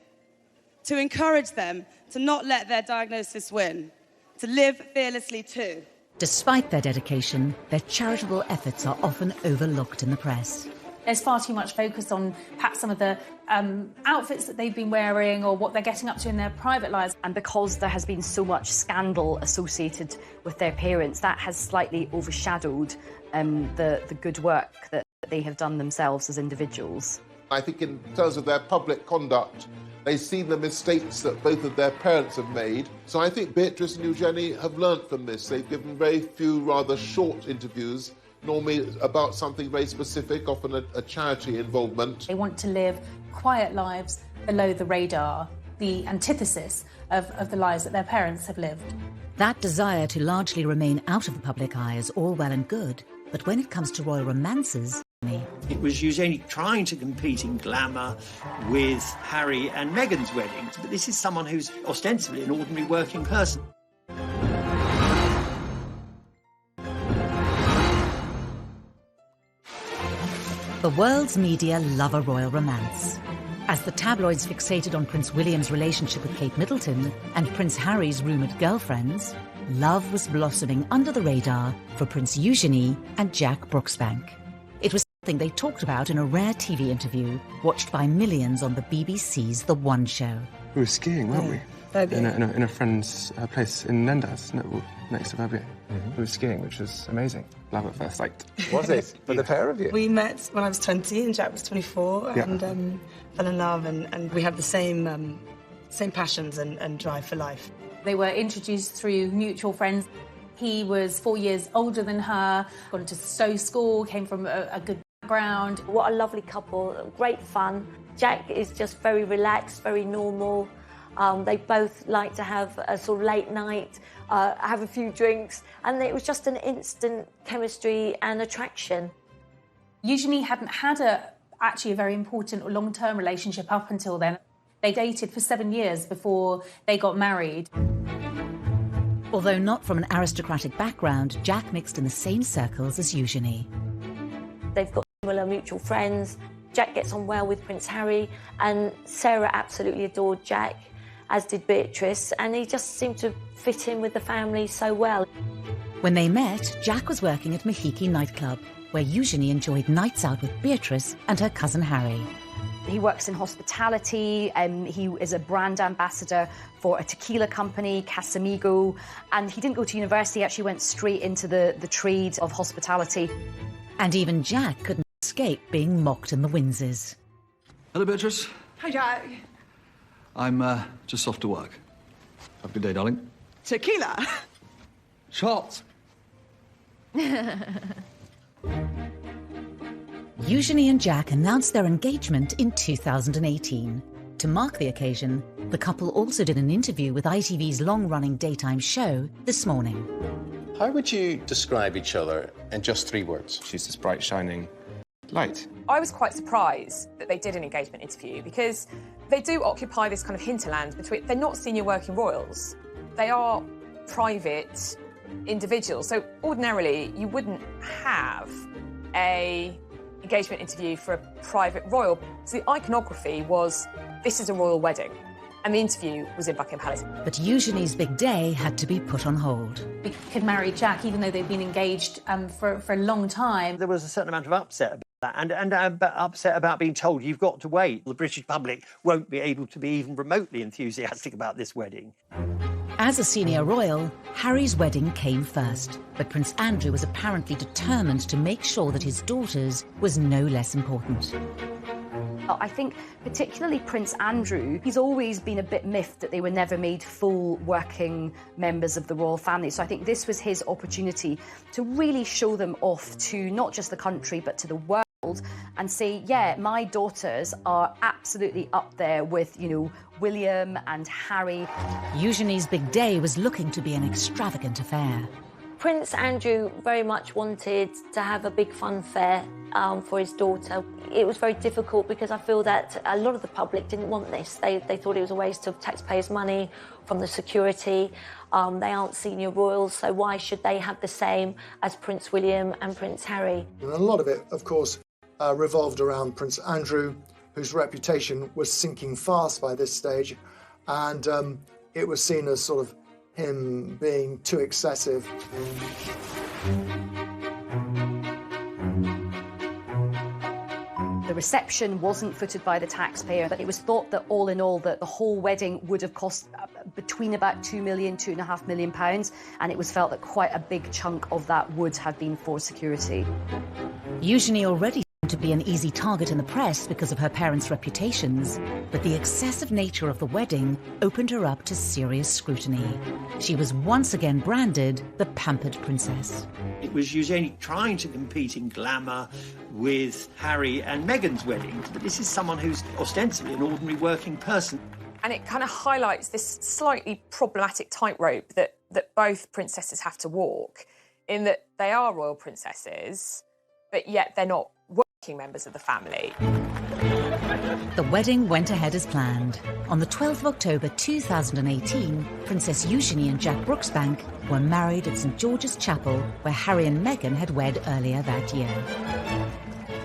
Speaker 12: To encourage them to not let their diagnosis win, to live fearlessly too.
Speaker 1: Despite their dedication, their charitable efforts are often overlooked in the press.
Speaker 9: There's far too much focus on perhaps some of the outfits that they've been wearing or what they're getting up to in their private lives.
Speaker 2: And because there has been so much scandal associated with their parents, that has slightly overshadowed the good work that they have done themselves as individuals.
Speaker 13: I think in terms of their public conduct, they see the mistakes that both of their parents have made. So I think Beatrice and Eugenie have learnt from this. They've given very few rather short interviews, normally about something very specific, often a charity involvement.
Speaker 9: They want to live quiet lives below the radar, the antithesis of the lives that their parents have lived.
Speaker 1: That desire to largely remain out of the public eye is all well and good, but when it comes to royal romances,
Speaker 6: It was Eugenie trying to compete in glamour with Harry and Meghan's weddings, but this is someone who's ostensibly an ordinary working person.
Speaker 1: The world's media love a royal romance. As the tabloids fixated on Prince William's relationship with Kate Middleton and Prince Harry's rumoured girlfriends, love was blossoming under the radar for Prince Eugenie and Jack Brooksbank. It was something they talked about in a rare TV interview watched by millions on the BBC's The One Show.
Speaker 16: We were skiing, weren't we?
Speaker 3: Verbier.
Speaker 16: In a friend's place in Nendas, next to Verbier. We were skiing, which was amazing. Love at first sight.
Speaker 17: Was it? For the pair of you?
Speaker 3: We met when I was 20 and Jack was 24
Speaker 16: Yeah.
Speaker 3: and fell in love and we had the same passions and drive for life.
Speaker 9: They were introduced through mutual friends. He was 4 years older than her, gone to Stowe School, came from a good background.
Speaker 14: What a lovely couple, great fun. Jack is just very relaxed, very normal. They both like to have a sort of late night, have a few drinks, and it was just an instant chemistry and attraction.
Speaker 9: Eugenie hadn't had actually a very important or long-term relationship up until then. They dated for 7 years before they got married.
Speaker 1: Although not from an aristocratic background, Jack mixed in the same circles as Eugenie.
Speaker 14: They've got similar mutual friends. Jack gets on well with Prince Harry, and Sarah absolutely adored Jack, as did Beatrice, and he just seemed to fit in with the family so well.
Speaker 1: When they met, Jack was working at Mahiki nightclub, where Eugenie enjoyed nights out with Beatrice and her cousin Harry.
Speaker 2: He works in hospitality, he is a brand ambassador for a tequila company, Casamigo, and he didn't go to university, he actually went straight into the trade of hospitality.
Speaker 1: And even Jack couldn't escape being mocked in the Windsor's.
Speaker 18: Hello, Beatrice.
Speaker 11: Hi, Jack.
Speaker 18: I'm just off to work. Have a good day, darling.
Speaker 11: Tequila.
Speaker 18: Shots.
Speaker 1: Eugenie and Jack announced their engagement in 2018. To mark the occasion, the couple also did an interview with ITV's long-running daytime show This Morning.
Speaker 17: How would you describe each other in just 3 words?
Speaker 16: She's this bright, shining light.
Speaker 10: I was quite surprised that they did an engagement interview because they do occupy this kind of hinterland between... They're not senior working royals. They are private individuals. So ordinarily, you wouldn't have a engagement interview for a private royal. So the iconography was, this is a royal wedding. And the interview was in Buckingham Palace.
Speaker 1: But Eugenie's big day had to be put on hold.
Speaker 9: We could marry Jack, even though they'd been engaged for a long time.
Speaker 6: There was a certain amount of upset about that, and upset about being told you've got to wait. The British public won't be able to be even remotely enthusiastic about this wedding.
Speaker 1: As a senior royal, Harry's wedding came first, but Prince Andrew was apparently determined to make sure that his daughter's was no less important.
Speaker 2: I think particularly Prince Andrew, he's always been a bit miffed that they were never made full working members of the royal family. So I think this was his opportunity to really show them off to not just the country, but to the world and say, yeah, my daughters are absolutely up there with, you know, William and Harry.
Speaker 1: Eugenie's big day was looking to be an extravagant affair.
Speaker 14: Prince Andrew very much wanted to have a big funfair for his daughter. It was very difficult because I feel that a lot of the public didn't want this. They thought it was a waste of taxpayers' money from the security. They aren't senior royals, so why should they have the same as Prince William and Prince Harry?
Speaker 15: And a lot of it, of course, revolved around Prince Andrew, whose reputation was sinking fast by this stage, and it was seen as sort of him being too excessive.
Speaker 2: The reception wasn't footed by the taxpayer, but it was thought that all in all that the whole wedding would have cost between about £2 million, £2.5 million, and it was felt that quite a big chunk of that would have been for security.
Speaker 1: Eugenie already seemed to be an easy target in the press because of her parents' reputations, but the excessive nature of the wedding opened her up to serious scrutiny. She was once again branded the pampered princess.
Speaker 6: It was Eugenie trying to compete in glamour with Harry and Meghan's weddings, but this is someone who's ostensibly an ordinary working person.
Speaker 10: And it kind of highlights this slightly problematic tightrope that both princesses have to walk, in that they are royal princesses, but yet they're not working working members of the family.
Speaker 1: The wedding went ahead as planned. On the 12th of October 2018, Princess Eugenie and Jack Brooksbank were married at St George's Chapel, where Harry and Meghan had wed earlier that year.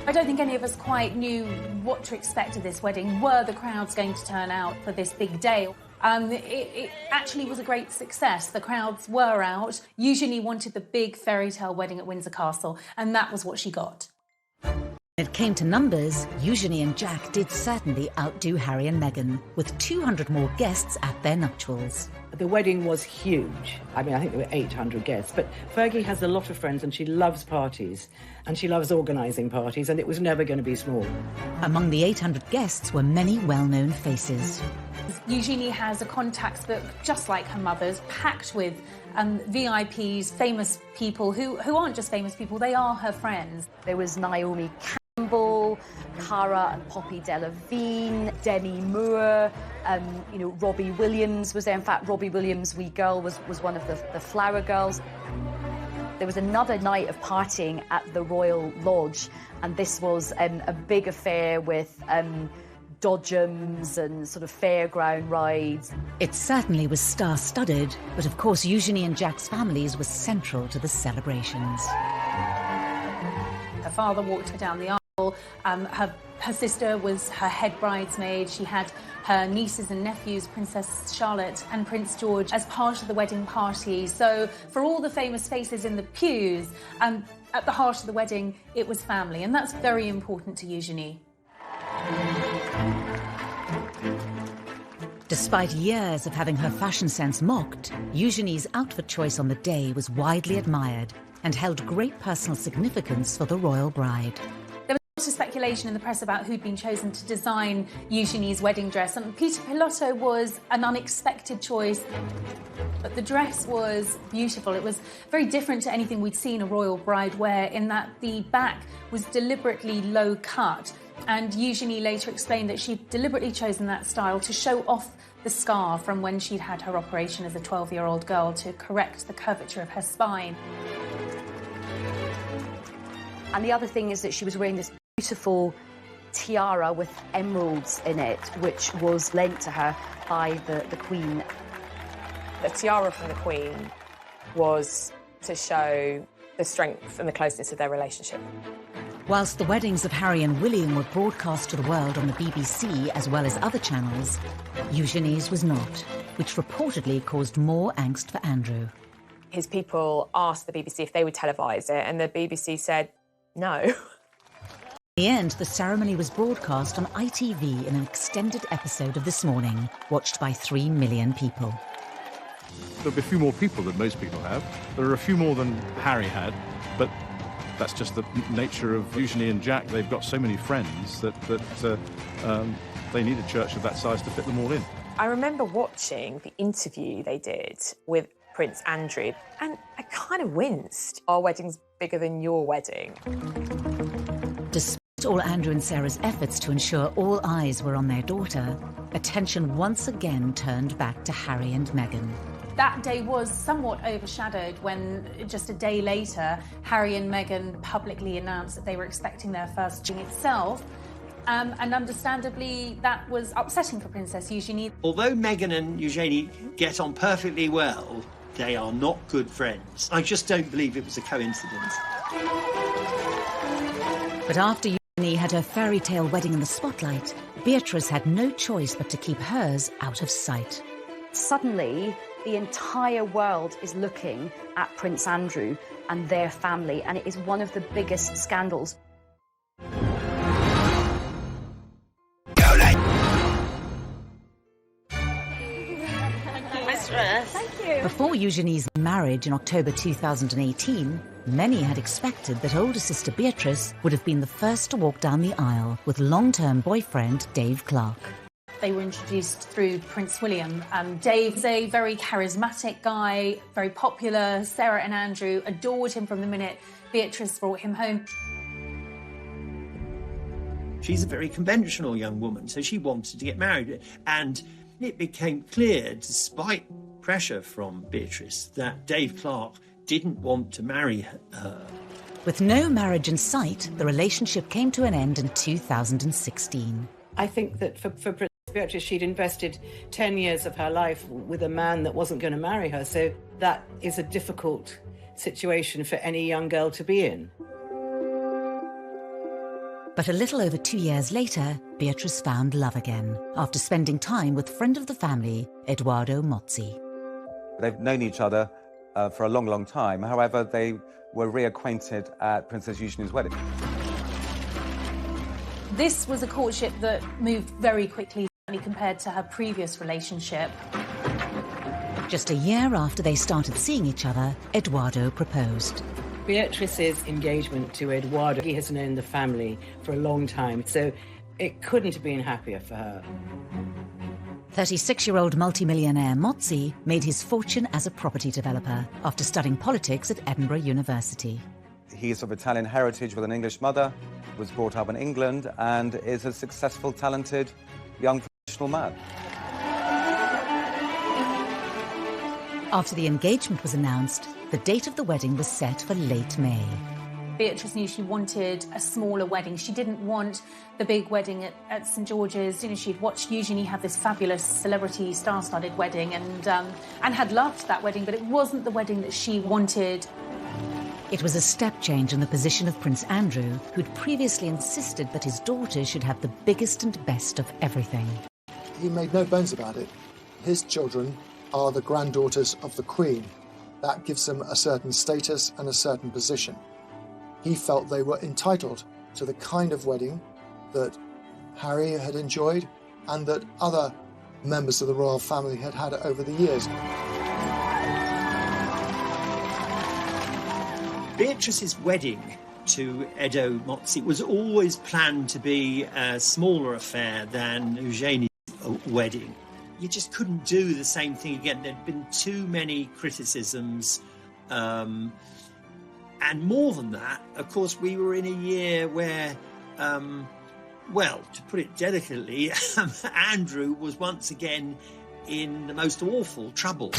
Speaker 9: I don't think any of us quite knew what to expect of this wedding. Were the crowds going to turn out for this big day? It actually was a great success. The crowds were out. Eugenie wanted the big fairy tale wedding at Windsor Castle, and that was what she got.
Speaker 1: When it came to numbers, Eugenie and Jack did certainly outdo Harry and Meghan, with 200 more guests at their nuptials.
Speaker 4: The wedding was huge. I mean, I think there were 800 guests, but Fergie has a lot of friends and she loves parties, and she loves organising parties, and it was never going to be small.
Speaker 1: Among the 800 guests were many well-known faces.
Speaker 9: Eugenie has a contacts book, just like her mother's, packed with VIPs, famous people who aren't just famous people, they are her friends.
Speaker 2: There was Naomi Campbell, Cara and Poppy Delevingne, Demi Moore, Robbie Williams was there. In fact, Robbie Williams' wee girl was one of the Flower Girls. There was another night of partying at the Royal Lodge, and this was a big affair with dodgems and sort of fairground rides.
Speaker 1: It certainly was star-studded, but of course Eugenie and Jack's families were central to the celebrations.
Speaker 9: Her father walked her down the aisle. Her sister was her head bridesmaid. She had her nieces and nephews, Princess Charlotte and Prince George, as part of the wedding party. So for all the famous faces in the pews, at the heart of the wedding, it was family, and that's very important to Eugenie.
Speaker 1: Despite years of having her fashion sense mocked, Eugenie's outfit choice on the day was widely admired and held great personal significance for the royal bride.
Speaker 9: There was a lot of speculation in the press about who'd been chosen to design Eugenie's wedding dress, and Peter Pilotto was an unexpected choice. But the dress was beautiful. It was very different to anything we'd seen a royal bride wear, in that the back was deliberately low cut. And Eugenie later explained that she'd deliberately chosen that style to show off the scar from when she'd had her operation as a 12-year-old girl to correct the curvature of her spine.
Speaker 2: And the other thing is that she was wearing this beautiful tiara with emeralds in it, which was lent to her by the Queen.
Speaker 10: The tiara from the Queen was to show the strength and the closeness of their relationship.
Speaker 1: Whilst the weddings of Harry and William were broadcast to the world on the BBC as well as other channels, Eugenie's was not, which reportedly caused more angst for Andrew.
Speaker 10: His people asked the BBC if they would televise it, and the BBC said no.
Speaker 1: In the end, the ceremony was broadcast on ITV in an extended episode of This Morning, watched by 3 million people.
Speaker 8: There'll be a few more people than most people have. There are a few more than Harry had, but that's just the nature of Eugenie and Jack. They've got so many friends that they need a church of that size to fit them all in.
Speaker 10: I remember watching the interview they did with Prince Andrew, and I kind of winced. Our wedding's bigger than your wedding.
Speaker 1: Despite all Andrew and Sarah's efforts to ensure all eyes were on their daughter, attention once again turned back to Harry and Meghan.
Speaker 9: That day was somewhat overshadowed when, just a day later, Harry and Meghan publicly announced that they were expecting their first child itself. And understandably, that was upsetting for Princess Eugenie.
Speaker 6: Although Meghan and Eugenie get on perfectly well, they are not good friends. I just don't believe it was a coincidence.
Speaker 1: But after Eugenie had her fairy tale wedding in the spotlight, Beatrice had no choice but to keep hers out of sight.
Speaker 2: Suddenly, the entire world is looking at Prince Andrew and their family, and it is one of the biggest scandals.
Speaker 5: Thank you.
Speaker 1: Before Eugenie's marriage in October 2018, many had expected that older sister Beatrice would have been the first to walk down the aisle with long-term boyfriend Dave Clark.
Speaker 9: They were introduced through Prince William. Dave's a very charismatic guy, very popular. Sarah and Andrew adored him from the minute Beatrice brought him home.
Speaker 6: She's a very conventional young woman, so she wanted to get married. And it became clear, despite pressure from Beatrice, that Dave Clark didn't want to marry her.
Speaker 1: With no marriage in sight, the relationship came to an end in 2016.
Speaker 4: I think that for Princess Beatrice, she'd invested 10 years of her life with a man that wasn't going to marry her, so that is a difficult situation for any young girl to be in.
Speaker 1: But a little over 2 years later, Beatrice found love again, after spending time with friend of the family, Edoardo Mozzi.
Speaker 19: They've known each other for a long, long time. However, they were reacquainted at Princess Eugenie's wedding.
Speaker 9: This was a courtship that moved very quickly compared to her previous relationship.
Speaker 1: Just a year after they started seeing each other, Edoardo proposed.
Speaker 4: Beatrice's engagement to Edoardo, he has known the family for a long time, so it couldn't have been happier for her.
Speaker 1: 36-year-old multimillionaire Mozzi made his fortune as a property developer after studying politics at Edinburgh University.
Speaker 19: He is of Italian heritage with an English mother, was brought up in England, and is a successful, talented, young professional man.
Speaker 1: After the engagement was announced, the date of the wedding was set for late May.
Speaker 9: Beatrice knew she wanted a smaller wedding. She didn't want the big wedding at St George's. You know, she'd watched Eugenie have this fabulous celebrity star-studded wedding and had loved that wedding, but it wasn't the wedding that she wanted.
Speaker 1: It was a step change in the position of Prince Andrew, who'd previously insisted that his daughters should have the biggest and best of everything.
Speaker 15: He made no bones about it. His children are the granddaughters of the Queen. That gives them a certain status and a certain position. He felt they were entitled to the kind of wedding that Harry had enjoyed and that other members of the royal family had had over the years.
Speaker 6: Beatrice's wedding to Edo Mozzi was always planned to be a smaller affair than Eugenie's wedding. You just couldn't do the same thing again. There'd been too many criticisms. And more than that, of course, we were in a year where, well, to put it delicately, Andrew was once again in the most awful trouble.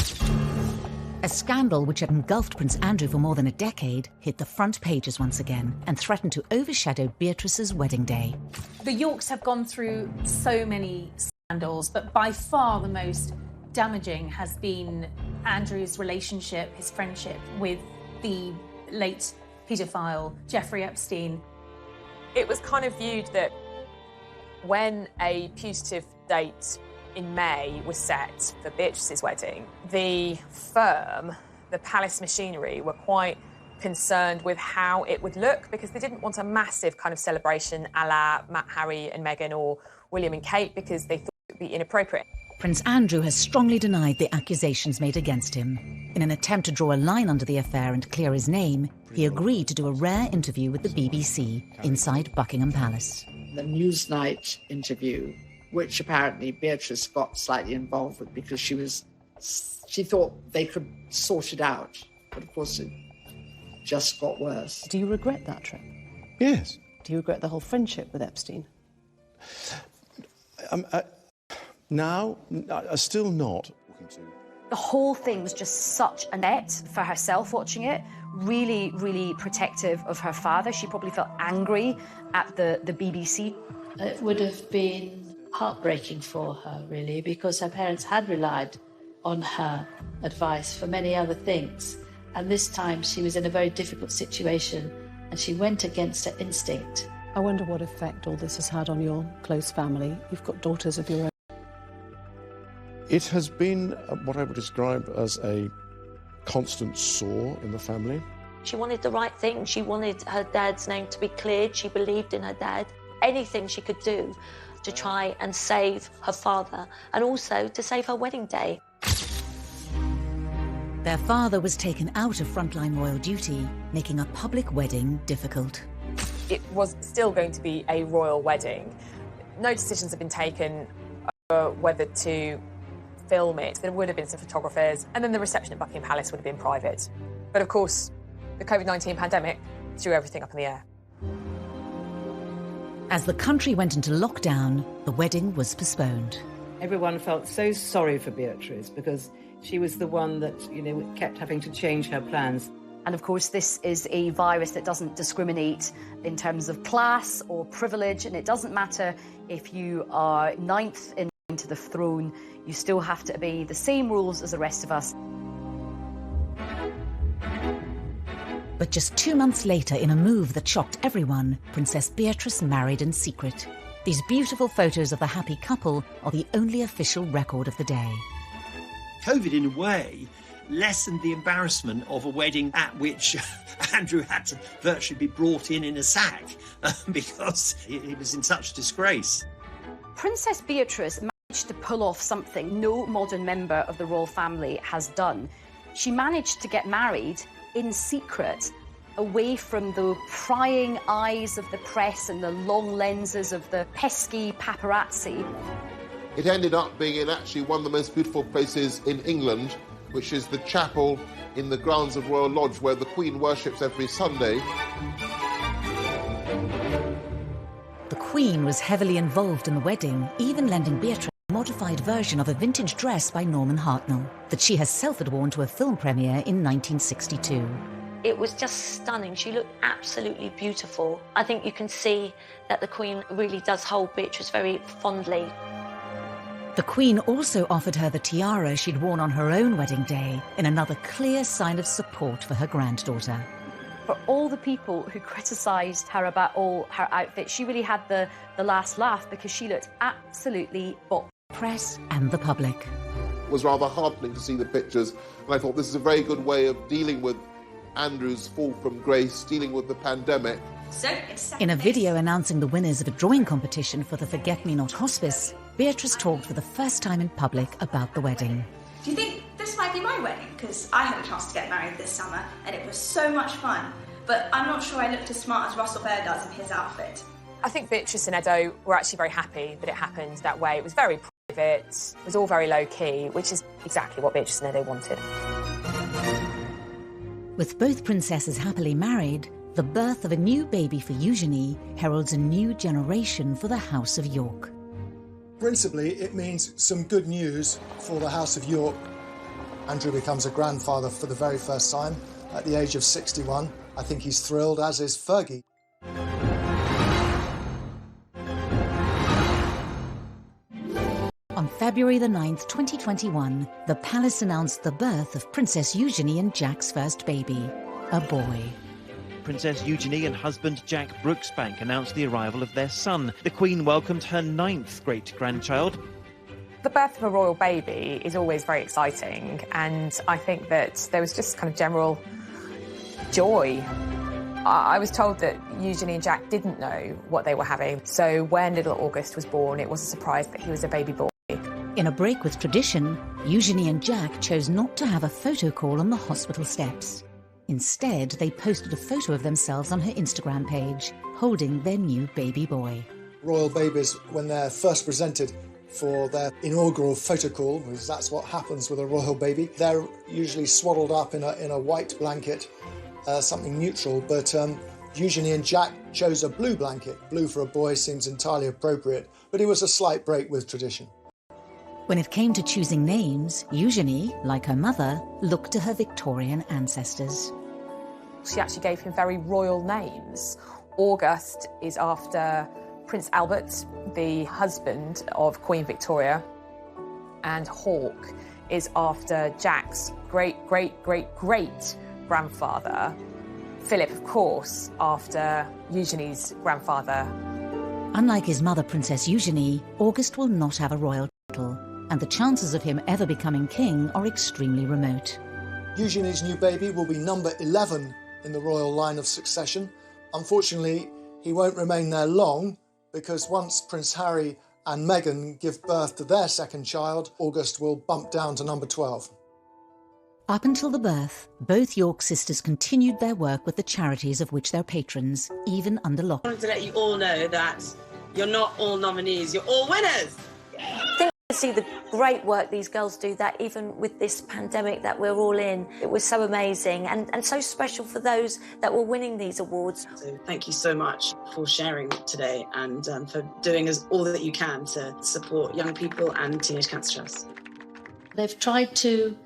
Speaker 1: A scandal which had engulfed Prince Andrew for more than a decade hit the front pages once again and threatened to overshadow Beatrice's wedding day.
Speaker 9: The Yorks have gone through so many scandals, but by far the most damaging has been Andrew's relationship, his friendship with the late paedophile Jeffrey Epstein.
Speaker 10: It was kind of viewed that when a putative date in May was set for Beatrice's wedding, the firm, the palace machinery, were quite concerned with how it would look because they didn't want a massive kind of celebration a la Harry and Meghan or William and Kate because they thought it would be inappropriate.
Speaker 1: Prince Andrew has strongly denied the accusations made against him. In an attempt to draw a line under the affair and clear his name, he agreed to do a rare interview with the BBC inside Buckingham Palace.
Speaker 22: The Newsnight interview, which apparently Beatrice got slightly involved with because she thought they could sort it out. But of course it just got worse.
Speaker 23: Do you regret that trip?
Speaker 8: Yes.
Speaker 23: Do you regret the whole friendship with Epstein?
Speaker 8: Now, still not.
Speaker 2: The whole thing was just such a net for herself watching it. Really, really protective of her father. She probably felt angry at the BBC.
Speaker 20: It would have been heartbreaking for her, really, because her parents had relied on her advice for many other things. And this time she was in a very difficult situation and she went against her instinct.
Speaker 23: I wonder what effect all this has had on your close family. You've got daughters of your own.
Speaker 8: It has been what I would describe as a constant sore in the family.
Speaker 14: She wanted the right thing. She wanted her dad's name to be cleared. She believed in her dad. Anything she could do to try and save her father and also to save her wedding day.
Speaker 1: Their father was taken out of frontline royal duty, making a public wedding difficult.
Speaker 10: It was still going to be a royal wedding. No decisions have been taken over whether to film it. There would have been some photographers, and then the reception at Buckingham Palace would have been private. But of course, the COVID-19 pandemic threw everything up in the air.
Speaker 1: As the country went into lockdown, the wedding was postponed.
Speaker 4: Everyone felt so sorry for Beatrice because she was the one that, kept having to change her plans.
Speaker 2: And of course, this is a virus that doesn't discriminate in terms of class or privilege, and it doesn't matter if you are 9th in line to the throne, you still have to obey the same rules as the rest of us.
Speaker 1: But just 2 months later, in a move that shocked everyone, Princess Beatrice married in secret. These beautiful photos of the happy couple are the only official record of the day.
Speaker 7: COVID, in a way, lessened the embarrassment of a wedding at which Andrew had to virtually be brought in a sack because he was in such disgrace.
Speaker 2: Princess Beatrice managed to pull off something no modern member of the royal family has done. She managed to get married in secret, away from the prying eyes of the press and the long lenses of the pesky paparazzi.
Speaker 13: It ended up being in actually one of the most beautiful places in England, which is the chapel in the grounds of Royal Lodge, where the Queen worships every Sunday.
Speaker 1: The Queen was heavily involved in the wedding, even lending Beatrice a modified version of a vintage dress by Norman Hartnell that she herself had worn to a film premiere in 1962.
Speaker 14: It was just stunning. She looked absolutely beautiful. I think you can see that the Queen really does hold Beatrice very fondly.
Speaker 1: The Queen also offered her the tiara she'd worn on her own wedding day, in another clear sign of support for her granddaughter.
Speaker 2: For all the people who criticised her about all her outfits, she really had the last laugh because she looked absolutely bop.
Speaker 1: Press and the public.
Speaker 13: It was rather heartening to see the pictures, and I thought this is a very good way of dealing with Andrew's fall from grace, dealing with the pandemic.
Speaker 1: In a video announcing the winners of a drawing competition for the Forget-Me-Not Hospice, Beatrice talked for the first time in public about the wedding.
Speaker 11: Do you think this might be my wedding? Because I had a chance to get married this summer and it was so much fun. But I'm not sure I looked as smart as Russell Bear does in his outfit.
Speaker 10: I think Beatrice and Edo were actually very happy that it happened that way. It was very private, it was all very low-key, which is exactly what Beatrice and Edo wanted.
Speaker 1: With both princesses happily married, the birth of a new baby for Eugenie heralds a new generation for the House of York.
Speaker 15: Principally, it means some good news for the House of York. Andrew becomes a grandfather for the very first time at the age of 61. I think he's thrilled, as is Fergie.
Speaker 1: On February the 9th, 2021, the palace announced the birth of Princess Eugenie and Jack's first baby, a boy.
Speaker 12: Princess Eugenie and husband Jack Brooksbank announced the arrival of their son. The Queen welcomed her 9th great-grandchild.
Speaker 10: The birth of a royal baby is always very exciting, and I think that there was just kind of general joy. I was told that Eugenie and Jack didn't know what they were having, so when little August was born, it was a surprise that he was a baby boy.
Speaker 1: In a break with tradition, Eugenie and Jack chose not to have a photo call on the hospital steps. Instead, they posted a photo of themselves on her Instagram page, holding their new baby boy.
Speaker 15: Royal babies, when they're first presented for their inaugural photo call, because that's what happens with a royal baby, they're usually swaddled up in a white blanket, something neutral, but Eugenie and Jack chose a blue blanket. Blue for a boy seems entirely appropriate, but it was a slight break with tradition.
Speaker 1: When it came to choosing names, Eugenie, like her mother, looked to her Victorian ancestors.
Speaker 10: She actually gave him very royal names. August is after Prince Albert, the husband of Queen Victoria, and Hawke is after Jack's great-great-great-great-grandfather. Philip, of course, after Eugenie's grandfather.
Speaker 1: Unlike his mother, Princess Eugenie, August will not have a royal title, and the chances of him ever becoming king are extremely remote.
Speaker 15: Eugenie's new baby will be number 11 in the royal line of succession. Unfortunately, he won't remain there long, because once Prince Harry and Meghan give birth to their second child, August will bump down to number 12.
Speaker 1: Up until the birth, both York sisters continued their work with the charities of which they're patrons, even under lockdown.
Speaker 21: I wanted to let you all know that you're not all nominees, you're all winners!
Speaker 14: I think I see the great work these girls do, that even with this pandemic that we're all in, it was so amazing and so special for those that were winning these awards.
Speaker 21: So thank you so much for sharing today and for doing all that you can to support young people and Teenage Cancer Trust.
Speaker 20: They've tried to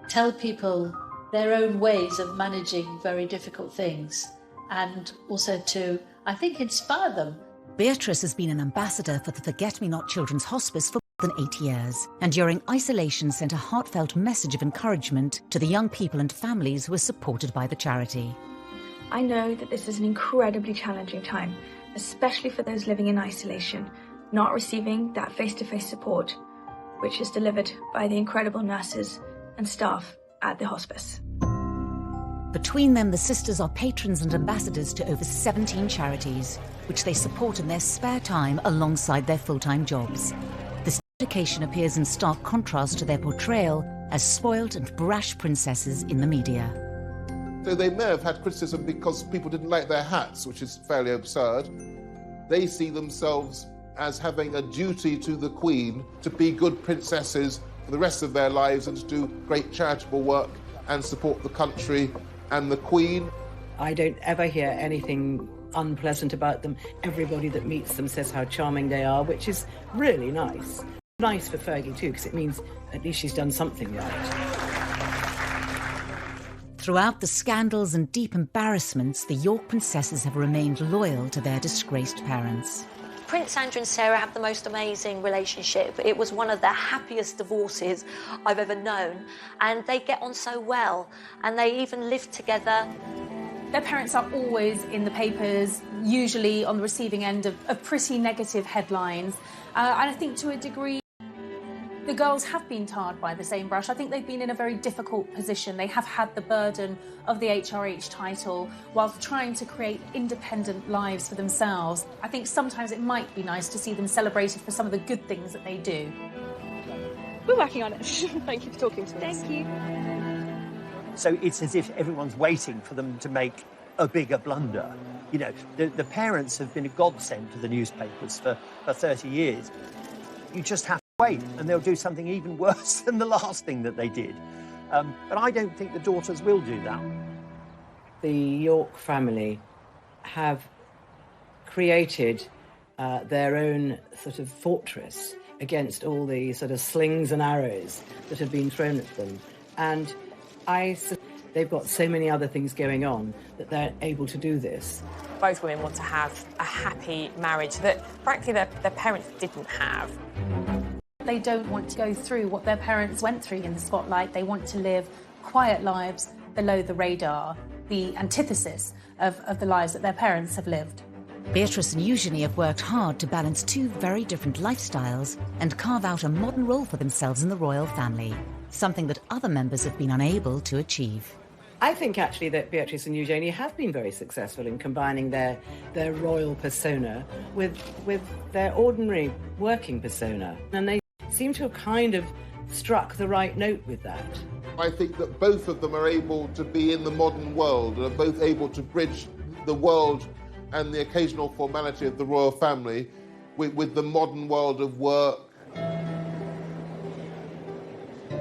Speaker 20: tell people their own ways of managing very difficult things, and also to, I think, inspire them.
Speaker 1: Beatrice has been an ambassador for the Forget-Me-Not Children's Hospice for more than 8 years, and during isolation sent a heartfelt message of encouragement to the young people and families who were supported by the charity.
Speaker 3: I know that this is an incredibly challenging time, especially for those living in isolation, not receiving that face-to-face support, which is delivered by the incredible nurses and staff at the hospice.
Speaker 1: Between them, the sisters are patrons and ambassadors to over 17 charities, which they support in their spare time alongside their full-time jobs. This dedication appears in stark contrast to their portrayal as spoilt and brash princesses in the media.
Speaker 13: So they may have had criticism because people didn't like their hats, which is fairly absurd. They see themselves as having a duty to the Queen to be good princesses for the rest of their lives and to do great charitable work and support the country and the Queen.
Speaker 4: I don't ever hear anything unpleasant about them. Everybody that meets them says how charming they are, which is really nice. Nice for Fergie too, because it means at least she's done something right.
Speaker 1: Throughout the scandals and deep embarrassments, the York princesses have remained loyal to their disgraced parents.
Speaker 14: Prince Andrew and Sarah have the most amazing relationship. It was one of the happiest divorces I've ever known, and they get on so well, and they even live together.
Speaker 9: Their parents are always in the papers, usually on the receiving end of pretty negative headlines. And I think to a degree, the girls have been tarred by the same brush. I think they've been in a very difficult position. They have had the burden of the HRH title whilst trying to create independent lives for themselves. I think sometimes it might be nice to see them celebrated for some of the good things that they do.
Speaker 3: We're working on it. Thank you for talking to us. Thank you.
Speaker 6: So it's as if everyone's waiting for them to make a bigger blunder. You know, the parents have been a godsend to the newspapers for 30 years. You just have to wait, and they'll do something even worse than the last thing that they did. But I don't think the daughters will do that.
Speaker 4: The York family have created their own sort of fortress against all the sort of slings and arrows that have been thrown at them. And they've got so many other things going on that they're able to do this.
Speaker 10: Both women want to have a happy marriage that, frankly, their parents didn't have.
Speaker 9: They don't want to go through what their parents went through in the spotlight. They want to live quiet lives below the radar, the antithesis of the lives that their parents have lived.
Speaker 1: Beatrice and Eugenie have worked hard to balance two very different lifestyles and carve out a modern role for themselves in the royal family, something that other members have been unable to achieve.
Speaker 4: I think actually that Beatrice and Eugenie have been very successful in combining their royal persona with their ordinary working persona, and they seem to have kind of struck the right note with that.
Speaker 13: I think that both of them are able to be in the modern world and are both able to bridge the world and the occasional formality of the royal family with the modern world of work.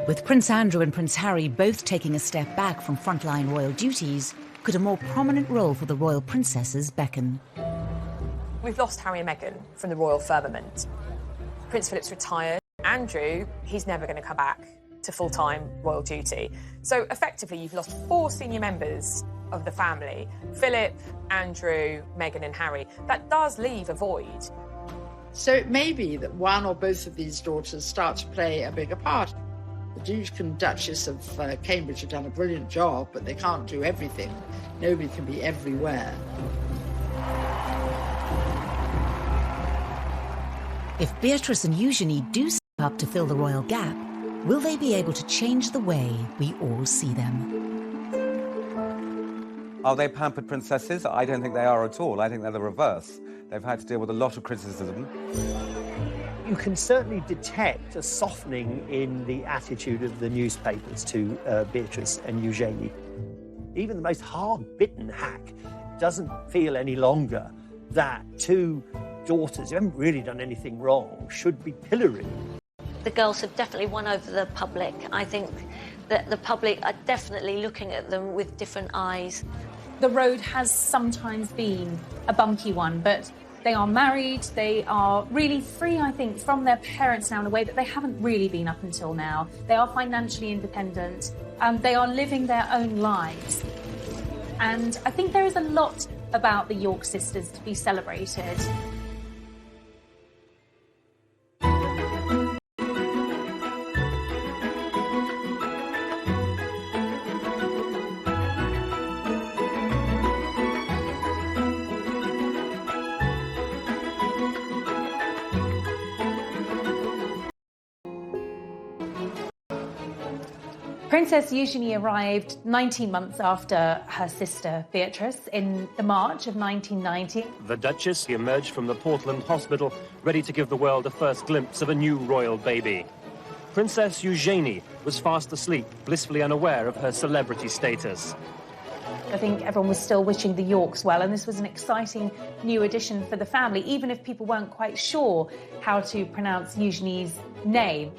Speaker 1: With Prince Andrew and Prince Harry both taking a step back from frontline royal duties, could a more prominent role for the royal princesses beckon?
Speaker 10: We've lost Harry and Meghan from the royal firmament. Prince Philip's retired. Andrew, he's never going to come back to full-time royal duty. So effectively, you've lost 4 senior members of the family: Philip, Andrew, Meghan and Harry. That does leave a void.
Speaker 22: So it may be that one or both of these daughters start to play a bigger part. The Duke and Duchess of Cambridge have done a brilliant job, but they can't do everything. Nobody can be everywhere.
Speaker 1: If Beatrice and Eugenie do step up to fill the royal gap, will they be able to change the way we all see them?
Speaker 19: Are they pampered princesses? I don't think they are at all. I think they're the reverse. They've had to deal with a lot of criticism.
Speaker 6: You can certainly detect a softening in the attitude of the newspapers to Beatrice and Eugenie. Even the most hard-bitten hack doesn't feel any longer that 2 daughters who haven't really done anything wrong should be pilloried.
Speaker 14: The girls have definitely won over the public. I think that the public are definitely looking at them with different eyes.
Speaker 9: The road has sometimes been a bumpy one, but They are married, they are really free, I think, from their parents now in a way that they haven't really been up until now. They are financially independent, they are living their own lives. And I think there is a lot about the York sisters to be celebrated. Princess Eugenie arrived 19 months after her sister Beatrice in the March of 1990.
Speaker 16: The Duchess emerged from the Portland hospital, ready to give the world a first glimpse of a new royal baby. Princess Eugenie was fast asleep, blissfully unaware of her celebrity status.
Speaker 9: I think everyone was still wishing the Yorks well, and this was an exciting new addition for the family, even if people weren't quite sure how to pronounce Eugenie's name.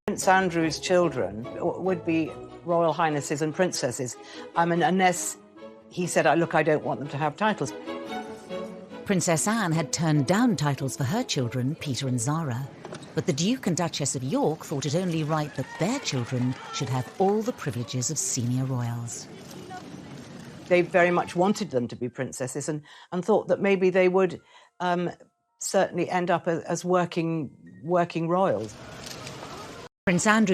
Speaker 4: Prince Andrew's children would be royal highnesses and princesses. I mean, unless he said, look, I don't want them to have titles.
Speaker 1: Princess Anne had turned down titles for her children, Peter and Zara, but the Duke and Duchess of York thought it only right that their children should have all the privileges of senior royals.
Speaker 4: They very much wanted them to be princesses and thought that maybe they would certainly end up as working royals.
Speaker 1: Prince Andrew's